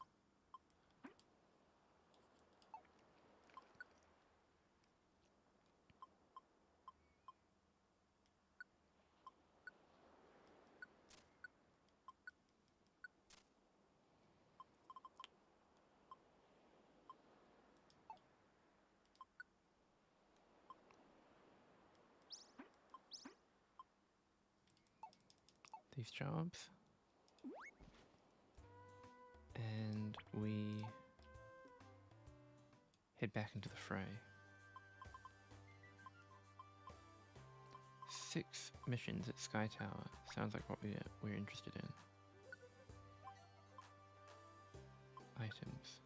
[SPEAKER 1] These jobs. And we head back into the fray. 6 missions at Sky Tower. Sounds like what we're interested in. Items.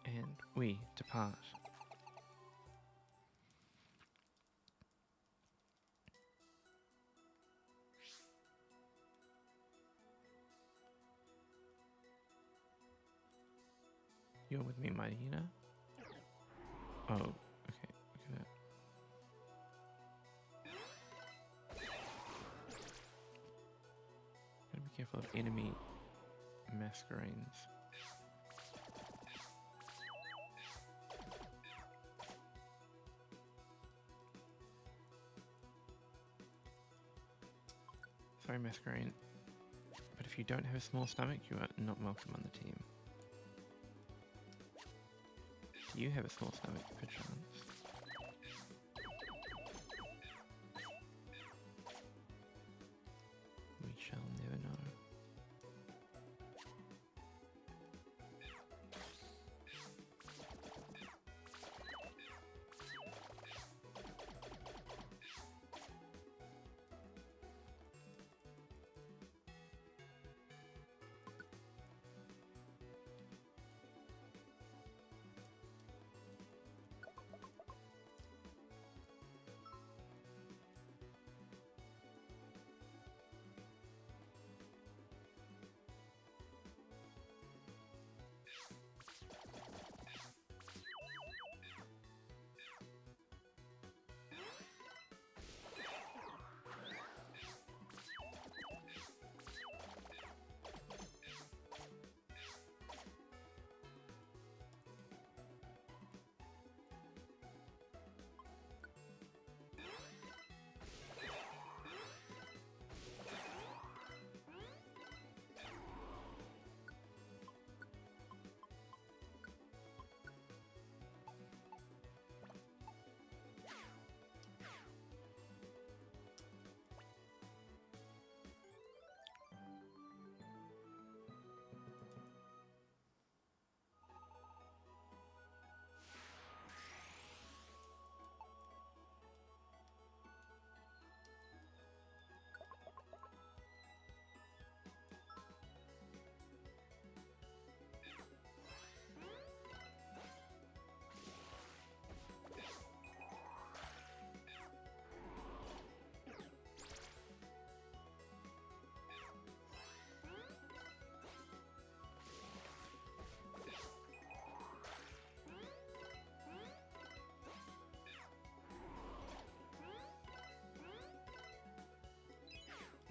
[SPEAKER 1] And we depart. You're with me, my Hina? Oh, okay, look at that. Gotta be careful of enemy masquerades. Sorry, Masquerade, but if you don't have a small stomach, you are not welcome on the team. Do you have a small stomach, perchance? We shall never know.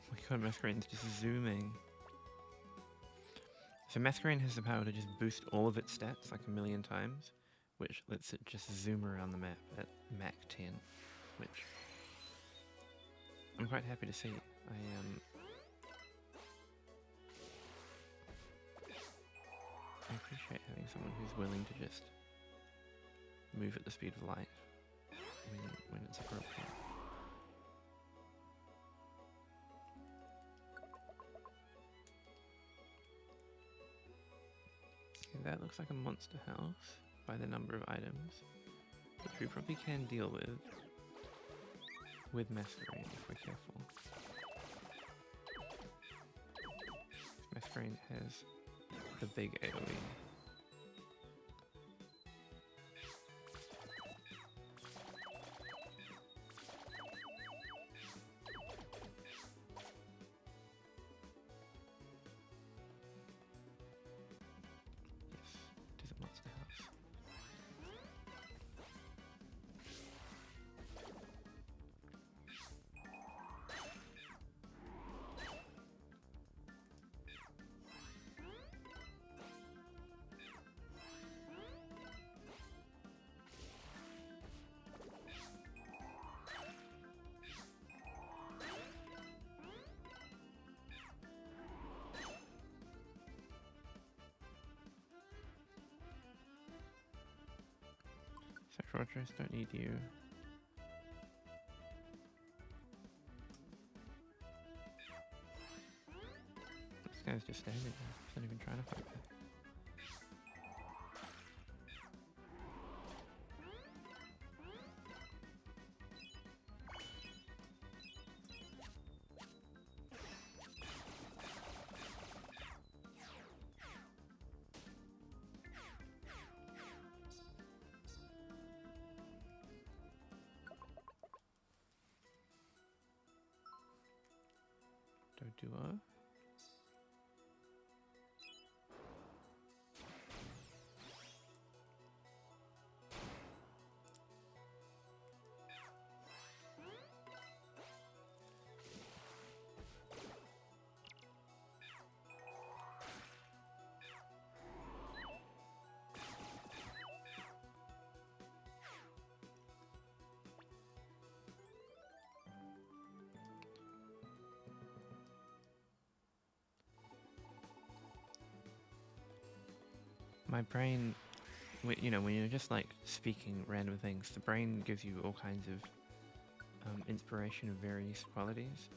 [SPEAKER 1] Oh my god, Masquerade's just zooming. So Masquerade has the power to just boost all of its stats like a million times, which lets it just zoom around the map at Mach 10, which I'm quite happy to see. I appreciate having someone who's willing to just move at the speed of light when it's appropriate. Okay, that looks like a monster house by the number of items, which we probably can deal with Masquerade if we're careful. Masquerade has the big AoE. Yes, it is a monster house. So Rogers, don't need you. This guy's just standing there. He's not even trying to fight back. Duo. My brain, you know, when you're just like speaking random things, the brain gives you all kinds of inspiration of various qualities.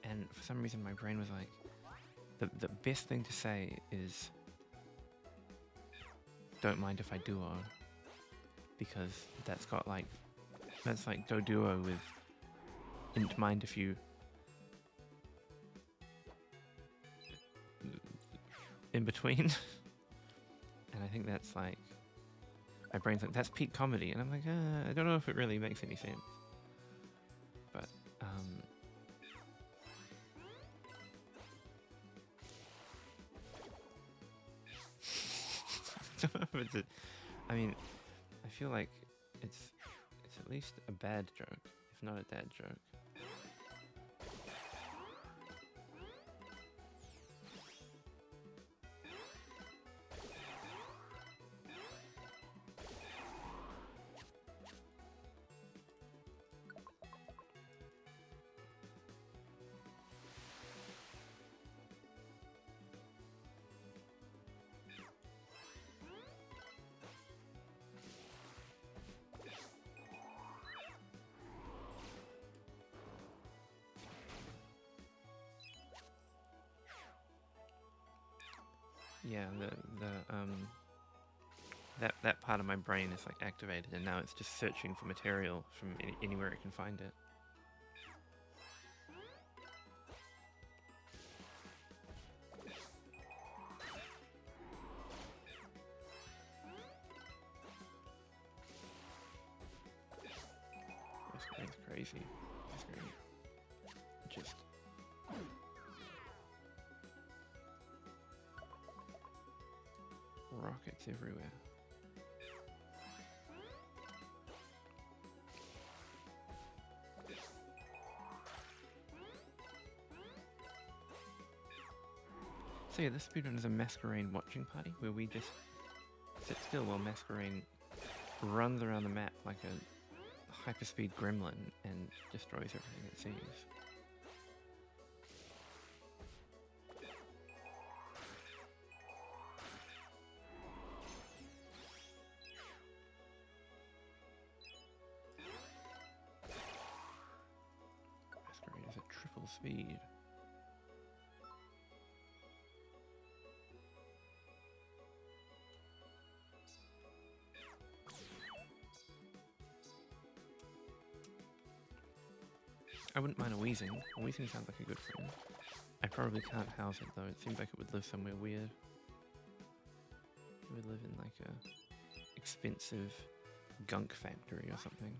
[SPEAKER 1] And for some reason, my brain was like, the best thing to say is, don't mind if I duo, because that's like go duo with, don't mind if you, in between. And I think that's like, my brain's like, that's peak comedy. And I'm like, I don't know if it really makes any sense. But, I don't know if it's I mean, I feel like it's at least a bad joke, if not a dad joke. Yeah, that part of my brain is like activated, and now it's just searching for material from anywhere it can find it. That's crazy. That's great. Just rockets everywhere. So yeah, this speedrun is a Masquerade watching party where we just sit still while Masquerade runs around the map like a hyperspeed gremlin and destroys everything it sees. speed. I wouldn't mind a Weezing. A Weezing sounds like a good friend. I probably can't house it though. It seems like it would live somewhere weird. It would live in like a expensive gunk factory or something.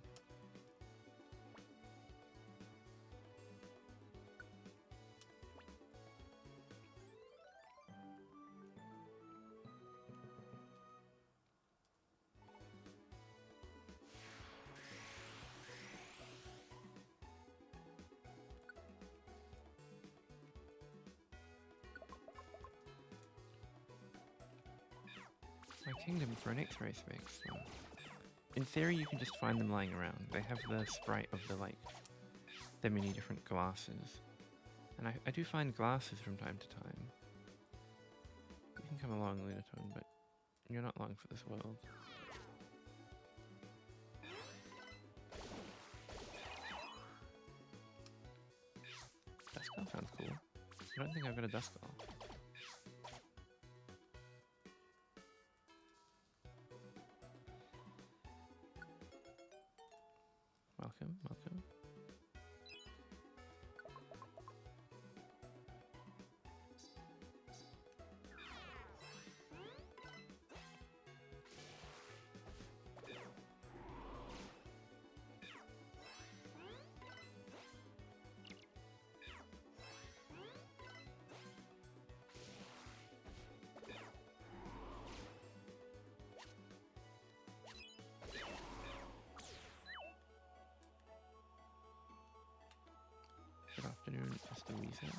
[SPEAKER 1] My kingdom for an X-ray specs. So in theory, you can just find them lying around. They have the sprite of the the many different glasses, and I do find glasses from time to time. You can come along, Lunatone, but you're not long for this world. Duskull sounds cool. I don't think I've got a Duskull. Welcome, welcome. Good afternoon, Mr. Weezer.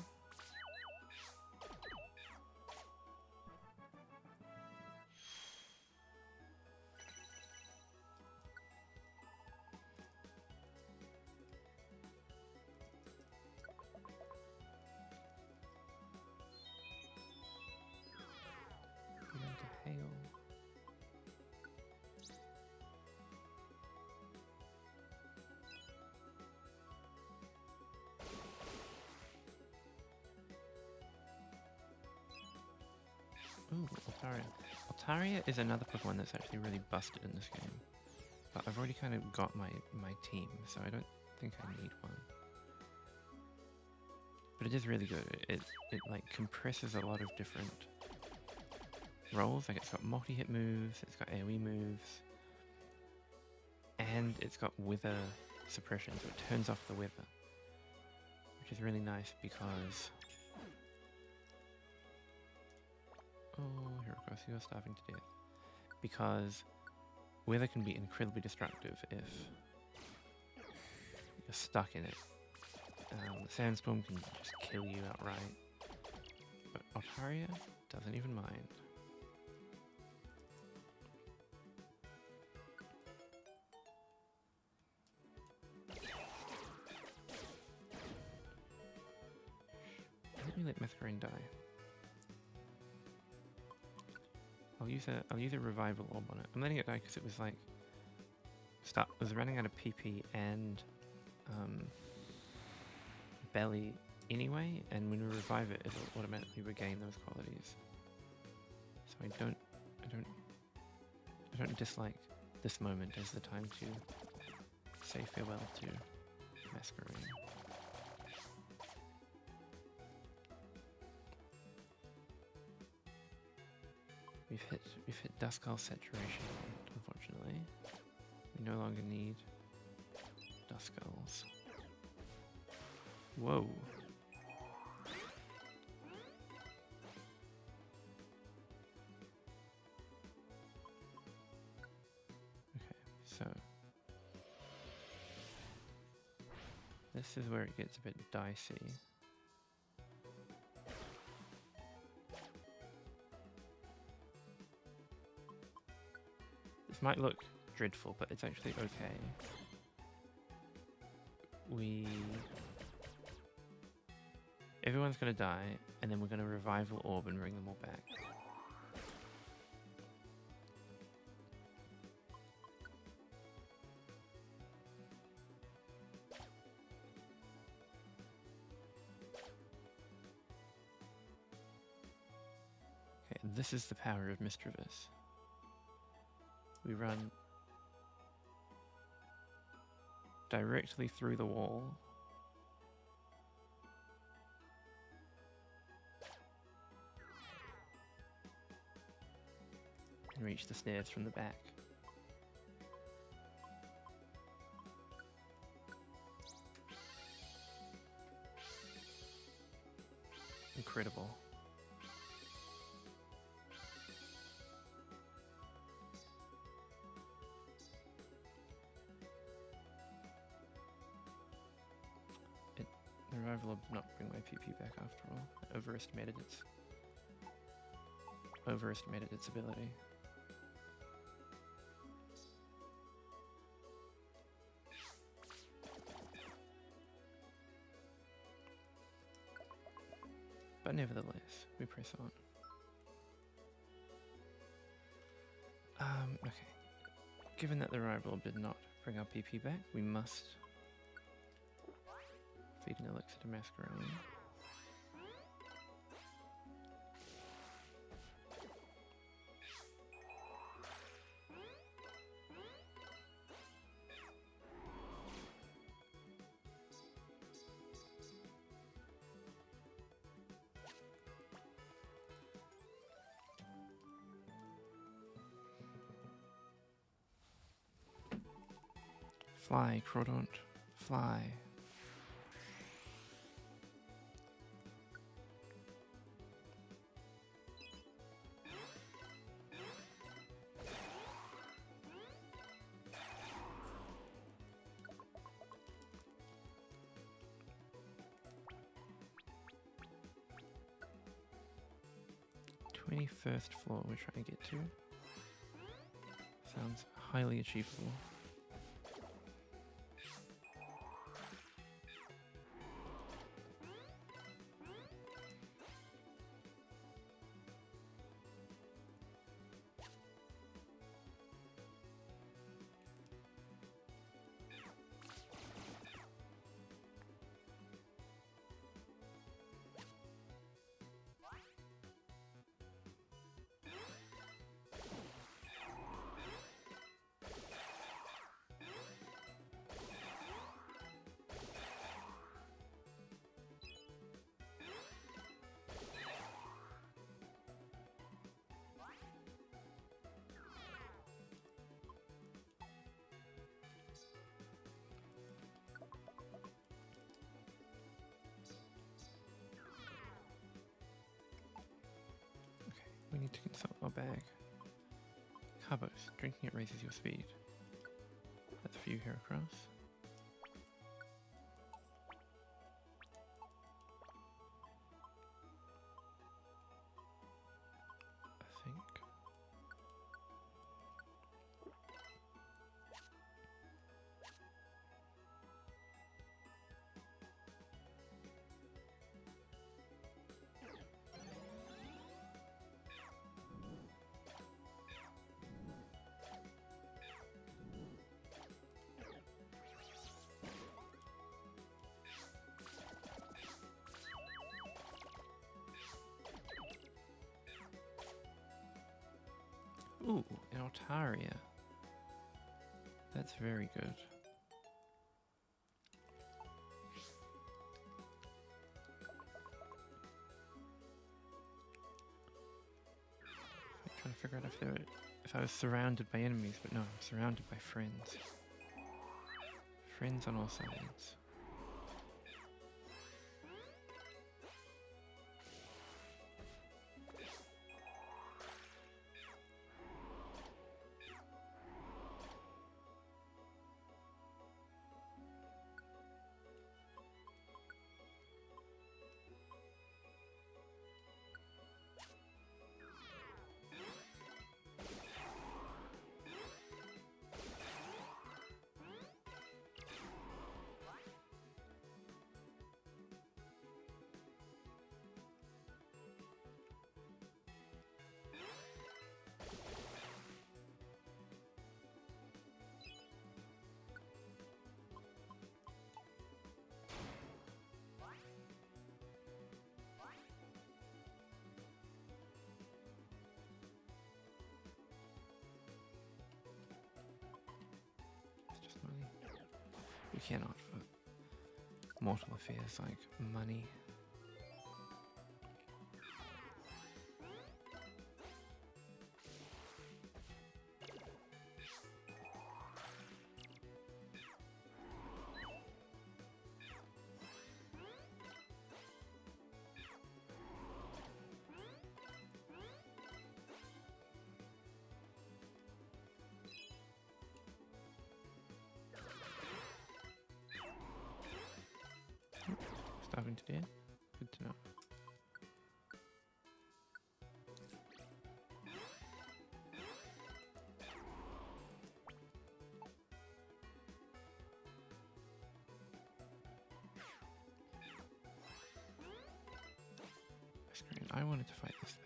[SPEAKER 1] Begin to hail. Ooh, Altaria. Altaria is another Pokemon that's actually really busted in this game. But I've already kind of got my team, so I don't think I need one. But it is really good. It like compresses a lot of different roles. Like it's got multi-hit moves, it's got AoE moves, and it's got wither suppression, so it turns off the wither. Which is really nice because... Oh, Heracross, you're starving to death. Because weather can be incredibly destructive if you're stuck in it. The sandstorm can just kill you outright. But Altaria doesn't even mind. Let me let Mythrain die. I'll use a revival orb on it. I'm letting it die because it was like it was running out of PP and belly anyway, and when we revive it, it'll automatically regain those qualities. So I don't dislike this moment as the time to say farewell to Masquerain. We've hit Duskull saturation, unfortunately. We no longer need Duskulls. Whoa. Okay, so this is where it gets a bit dicey. This might look dreadful, but it's actually okay. Everyone's gonna die, and then we're gonna revival orb and bring them all back. this is the power of Mischievous. We run directly through the wall. And reach the stairs from the back. Incredible. The revival did not bring my PP back after all. I overestimated its ability. But nevertheless, we press on. Okay. Given that the rival did not bring our PP back, we must feed an elixir to Masquerade. Fly, Crawdaunt, fly. First floor we're trying to get to. Sounds highly achievable. We need to consult our bag. Carbos. Drinking it raises your speed. That's a few here across. I think. Ooh, an Altaria. That's very good. I'm trying to figure out if I was surrounded by enemies, but no, I'm surrounded by friends. Friends on all sides. We cannot for mortal affairs like money. Starving to death? Good to know. Screen. I wanted to fight this thing.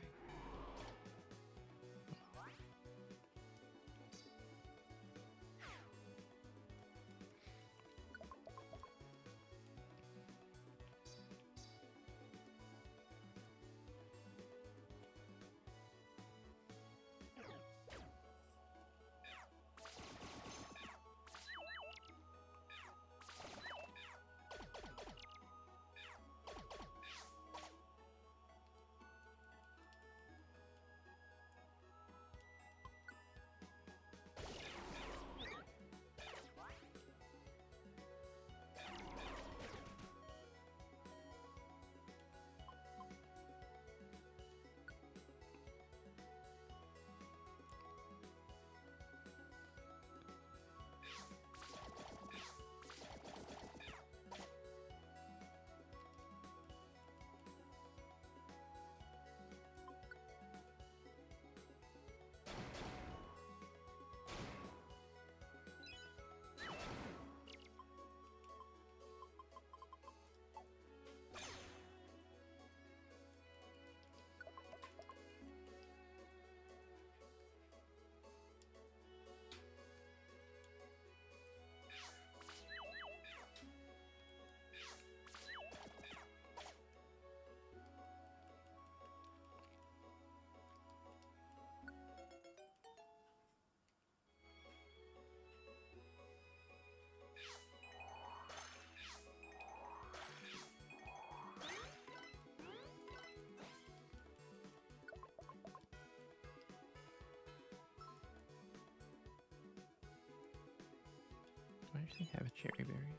[SPEAKER 1] Do I actually have a cherry berry?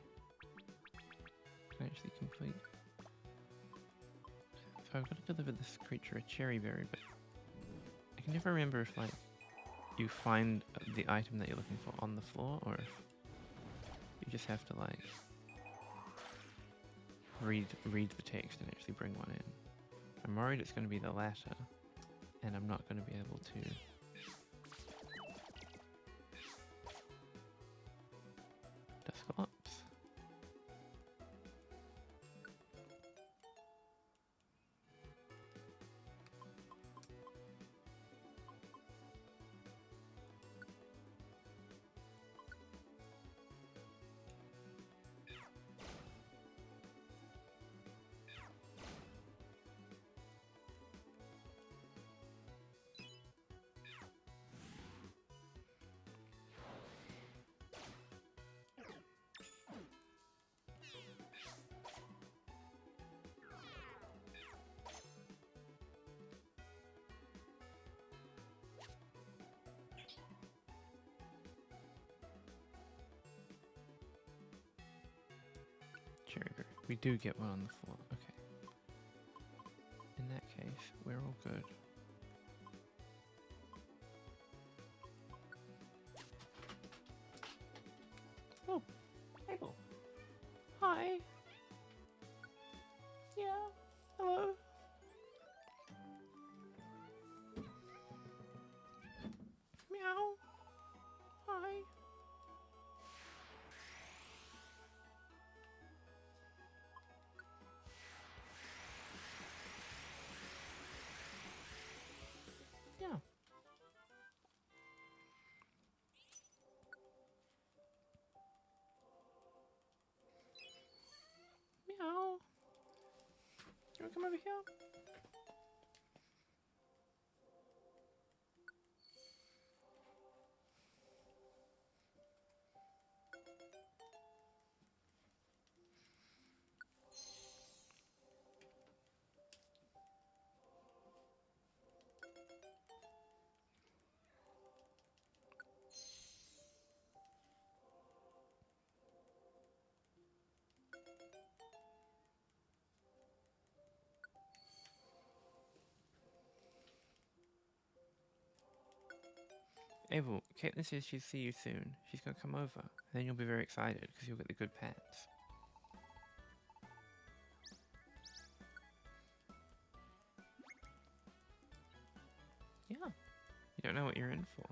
[SPEAKER 1] Can I actually complete? So I've got to deliver this creature a cherry berry, but I can never remember if like you find the item that you're looking for on the floor, or if you just have to like read the text and actually bring one in. I'm worried it's going to be the latter, and I'm not going to be able to. Dusclops. Cherry berry. We do get one on the floor. Okay. In that case, we're all good. Oh, Hegel. Hi. Yeah. Hello. Meow. Hi. Yeah. Meow. You wanna come over here? Abel, Caitlin says she'll see you soon. She's gonna come over. And then you'll be very excited because you'll get the good pets. Yeah. You don't know what you're in for.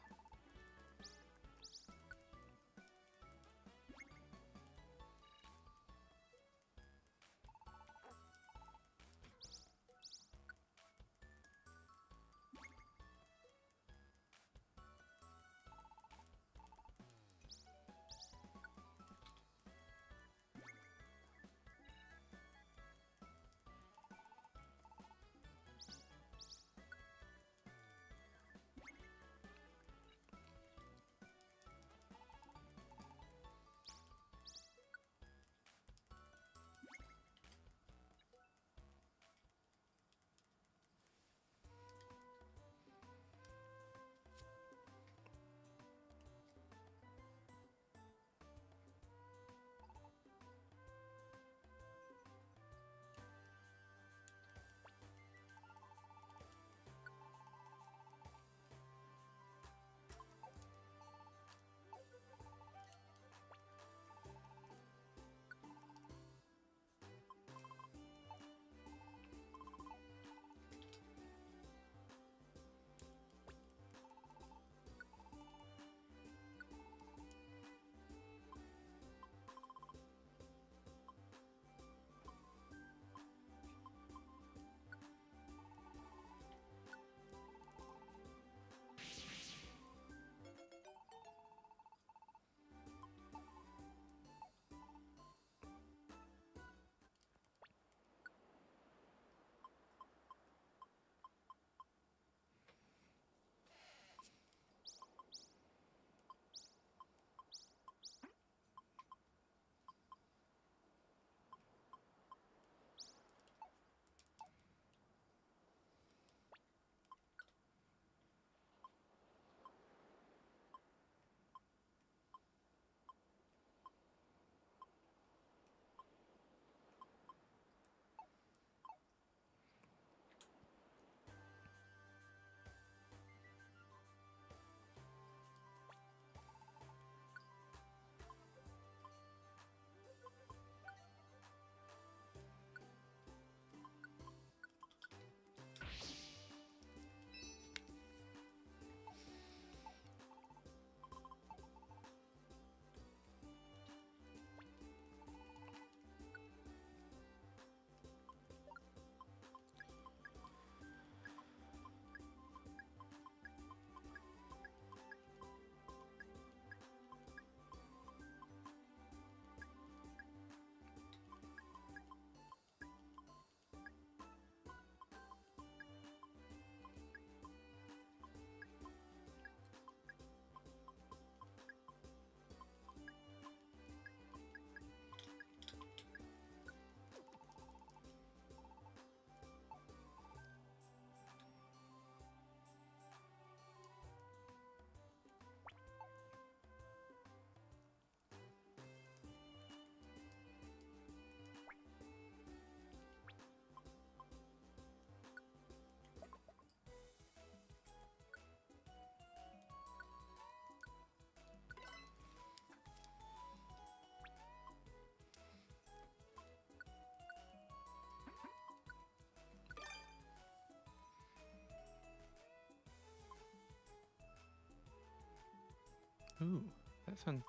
[SPEAKER 1] Ooh, that sounds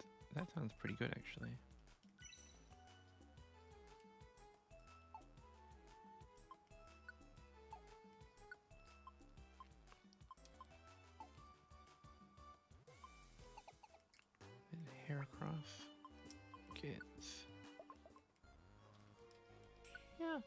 [SPEAKER 1] pretty good actually. And hair across. Kids. Yeah.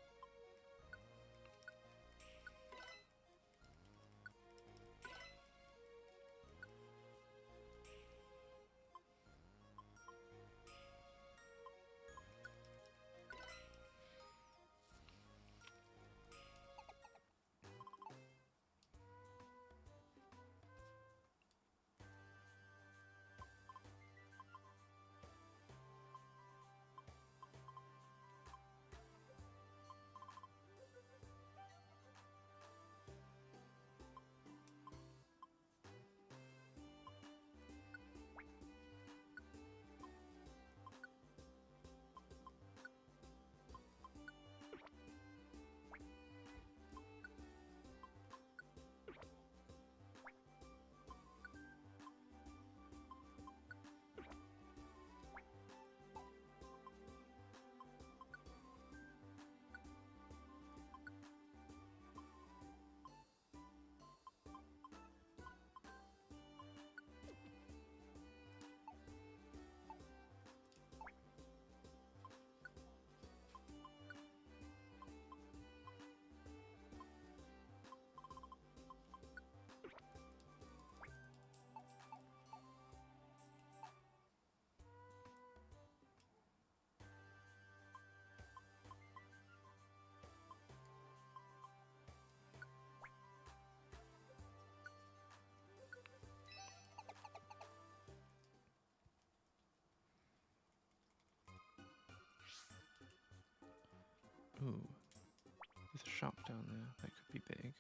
[SPEAKER 1] shop down there that could be big.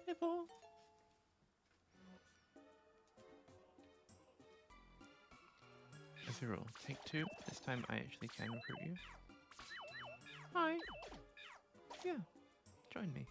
[SPEAKER 1] Nibble. As a rule, take 2. This time I actually can recruit you. Hi. Yeah, join me.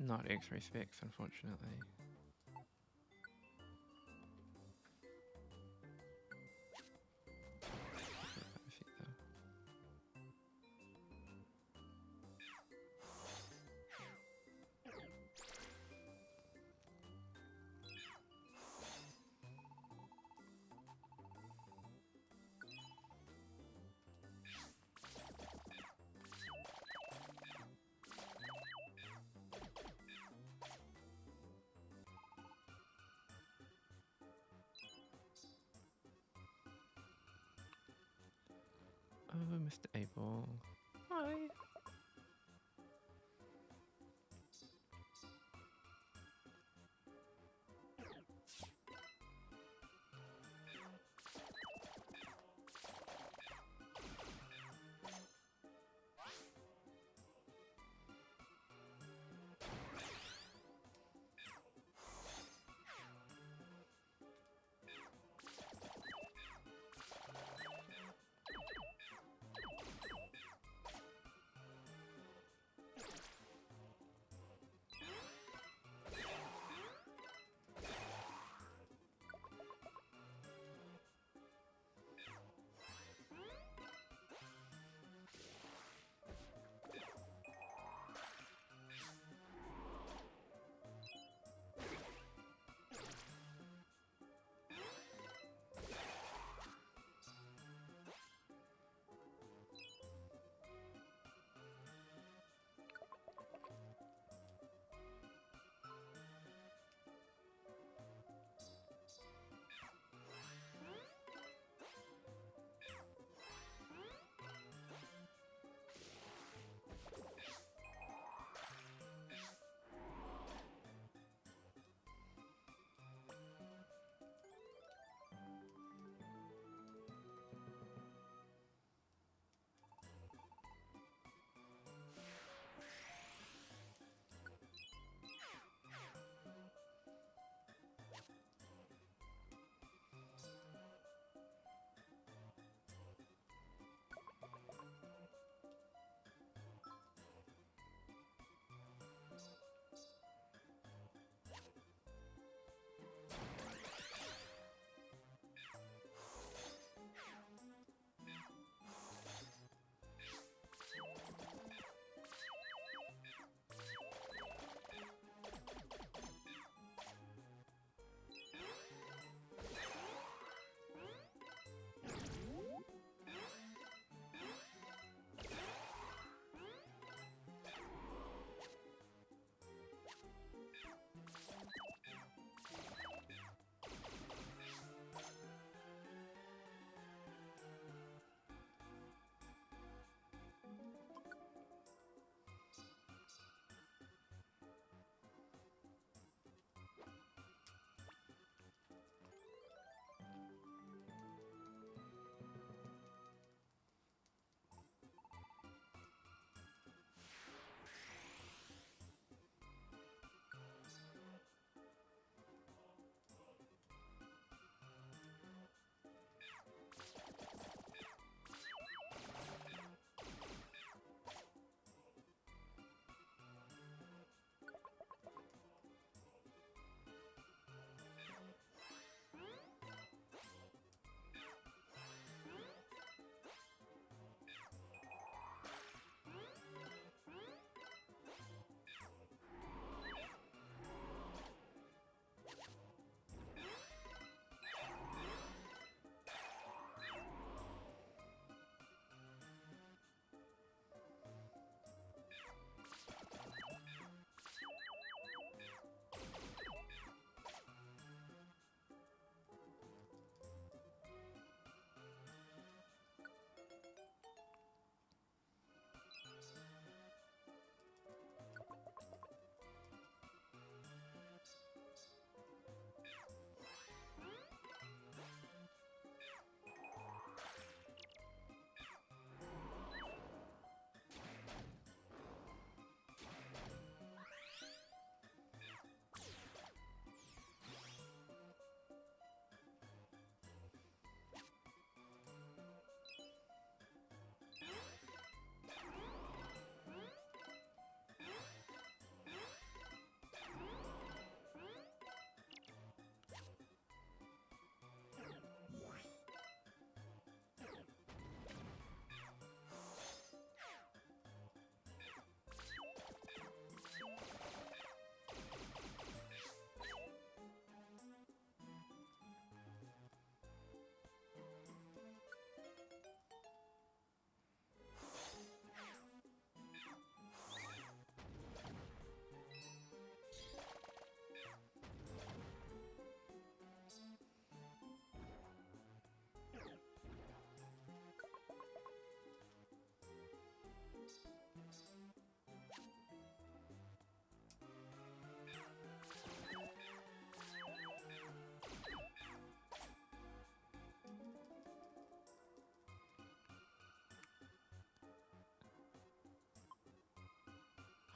[SPEAKER 1] Not X-ray specs, unfortunately. Oh, Mr. Abel. Hi.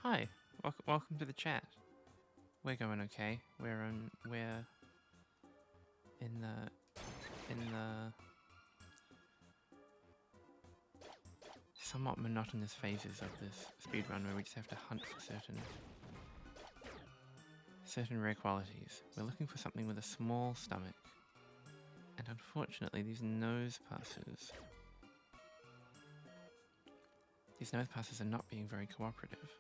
[SPEAKER 1] Hi, welcome to the chat. We're going okay. We're in the somewhat monotonous phases of this speedrun where we just have to hunt for certain rare qualities. We're looking for something with a small stomach. And unfortunately, these nose passes are not being very cooperative.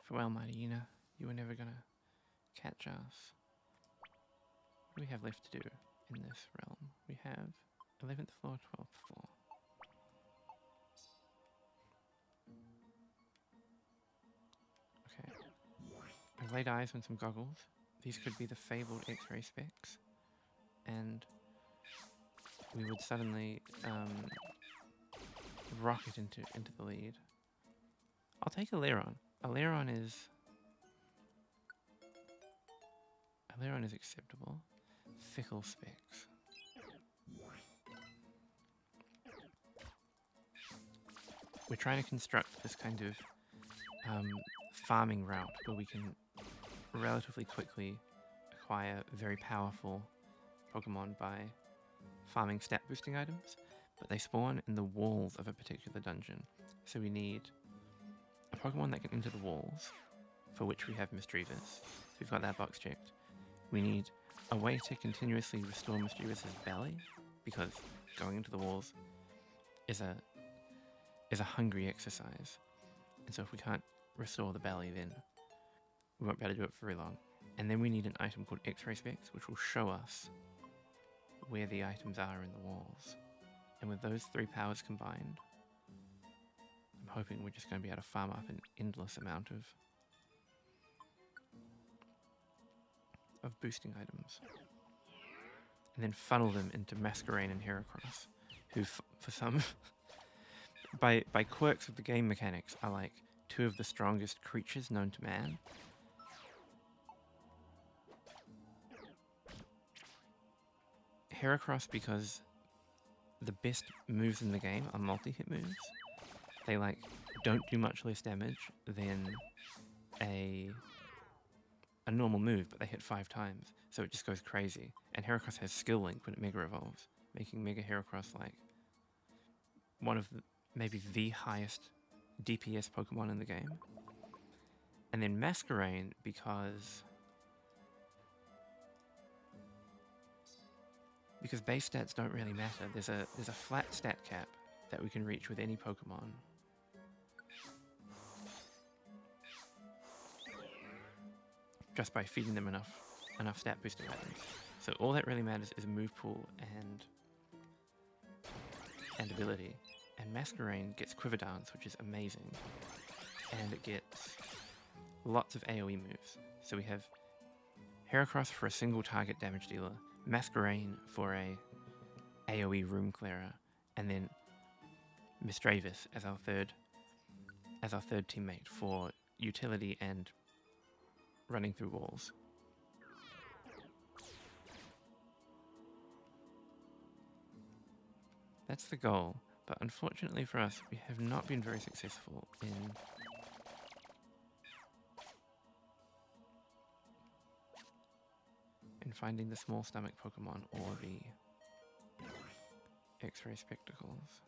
[SPEAKER 1] Farewell, Marina. You were never gonna catch us. What do we have left to do in this realm? We have 11th floor, 12th floor. Okay. I've laid eyes on some goggles. These could be the fabled X-ray specs. And we would suddenly rocket into the lead. I'll take Aileron. Aileron is acceptable. Fickle specs. We're trying to construct this kind of farming route where we can relatively quickly acquire very powerful Pokemon by farming stat boosting items, but they spawn in the walls of a particular dungeon. So we need a Pokemon that can enter the walls, for which we have Misdreavus. So we've got that box checked. We need a way to continuously restore Misdreavus' belly, because going into the walls is a hungry exercise. And so if we can't restore the belly, then we won't be able to do it for very long. And then we need an item called X-ray specs, which will show us where the items are in the walls. And with those three powers combined, I'm hoping we're just going to be able to farm up an endless amount of boosting items. And then funnel them into Masquerain and Heracross, who for some, by quirks of the game mechanics, are like two of the strongest creatures known to man. Heracross, because the best moves in the game are multi-hit moves. They like don't do much less damage than a normal move, but they hit 5 times, so it just goes crazy. And Heracross has Skill Link when it Mega Evolves, making Mega Heracross like one of maybe the highest DPS Pokemon in the game. And then Masquerain, because base stats don't really matter. There's a flat stat cap that we can reach with any Pokemon. Just by feeding them enough stat boosting items. So all that really matters is move pool and ability. And Masquerain gets Quiver Dance, which is amazing. And it gets lots of AoE moves. So we have Heracross for a single target damage dealer, Masquerain for a AoE room clearer, and then Misdreavus as our third teammate for utility and running through walls. That's the goal, but unfortunately for us, we have not been very successful in finding the small stomach Pokemon or the X-ray spectacles.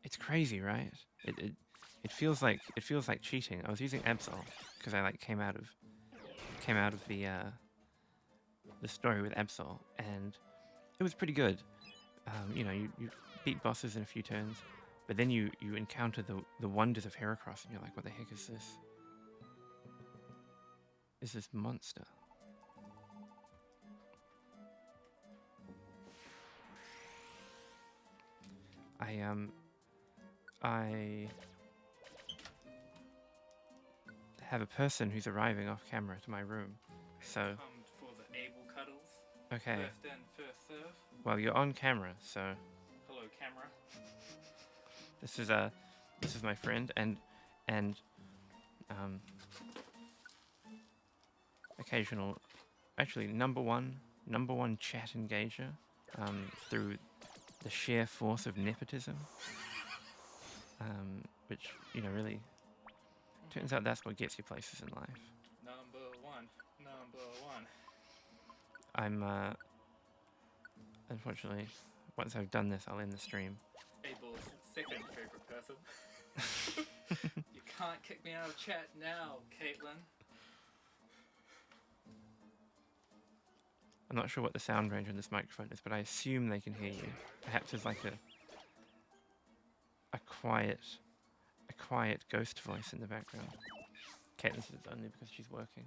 [SPEAKER 1] It's crazy, right? It feels like cheating. I was using Absol because I like came out of the story with Absol, and it was pretty good. You know, you beat bosses in a few turns, but then you encounter the wonders of Heracross, and you're like, what the heck is this? is this monster? I have a person who's arriving off camera to my room. So
[SPEAKER 2] Come for the able cuddles.
[SPEAKER 1] okay.
[SPEAKER 2] First in, first serve.
[SPEAKER 1] Well, you're on camera, so
[SPEAKER 2] Hello, camera.
[SPEAKER 1] this is my friend and um occasional, actually number one chat engager through the sheer force of nepotism, which really turns out that's what gets you places in life.
[SPEAKER 2] Number one.
[SPEAKER 1] I'm unfortunately, once I've done this, I'll end the stream.
[SPEAKER 2] Abel's second favorite person. You can't kick me out of chat now, Caitlin.
[SPEAKER 1] I'm not sure what the sound range on this microphone is, but I assume they can hear you. Perhaps there's like a quiet ghost voice in the background. Caitlin says it's only because she's working.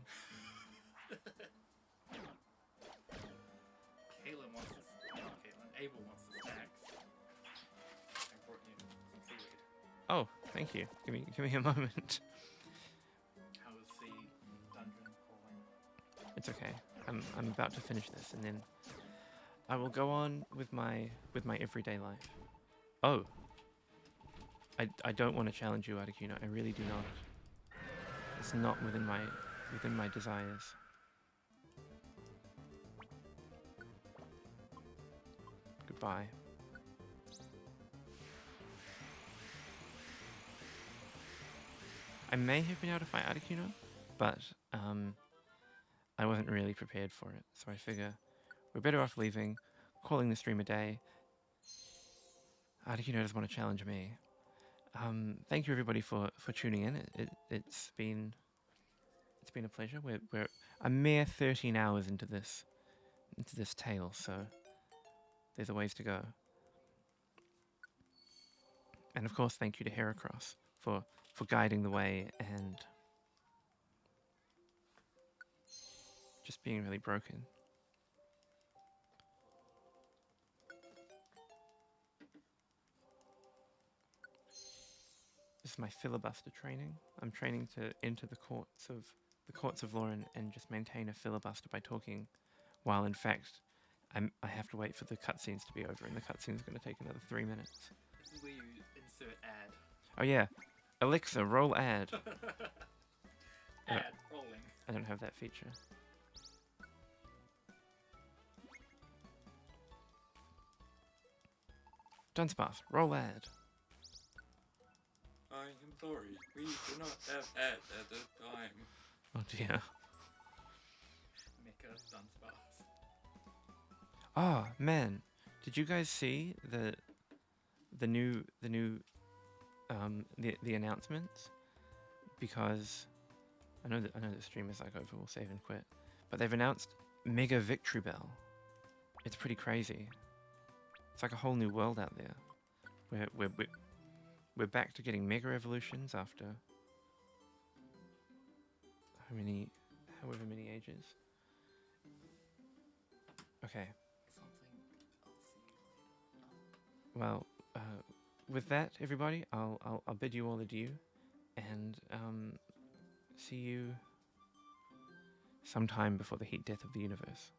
[SPEAKER 2] Abel wants the snacks. I brought you some seaweed.
[SPEAKER 1] Oh, thank you. Give me a moment.
[SPEAKER 2] How was the dungeon crawling?
[SPEAKER 1] It's okay. I'm about to finish this, and then I will go on with my everyday life. Oh, I don't want to challenge you, Articuno. I really do not. It's not within my desires. Goodbye. I may have been able to fight Articuno, but I wasn't really prepared for it, so I figure we're better off leaving, calling the stream a day. Articuno doesn't want to challenge me. Thank you everybody for tuning in. It's been a pleasure. We're a mere 13 hours into this tale, so there's a ways to go. And of course, thank you to Heracross for guiding the way and just being really broken. This is my filibuster training. I'm training to enter the courts of law and just maintain a filibuster by talking, while in fact I have to wait for the cutscenes to be over, and the cutscene's going to take another 3 minutes.
[SPEAKER 2] This is where you insert ad.
[SPEAKER 1] Oh yeah, Alexa, roll ad.
[SPEAKER 2] Ad rolling.
[SPEAKER 1] I don't have that feature. Dunsparce, roll ad.
[SPEAKER 3] I am sorry, we do not have ads at this time.
[SPEAKER 1] Oh dear.
[SPEAKER 2] Mecha Dunsparce.
[SPEAKER 1] Oh man, did you guys see the new announcements? Because I know the stream is like over, we'll save and quit, but they've announced Mega Victory Bell. It's pretty crazy. It's like a whole new world out there. We're back to getting mega evolutions after however many ages. Okay. Well, with that, everybody, I'll bid you all adieu, and see you sometime before the heat death of the universe.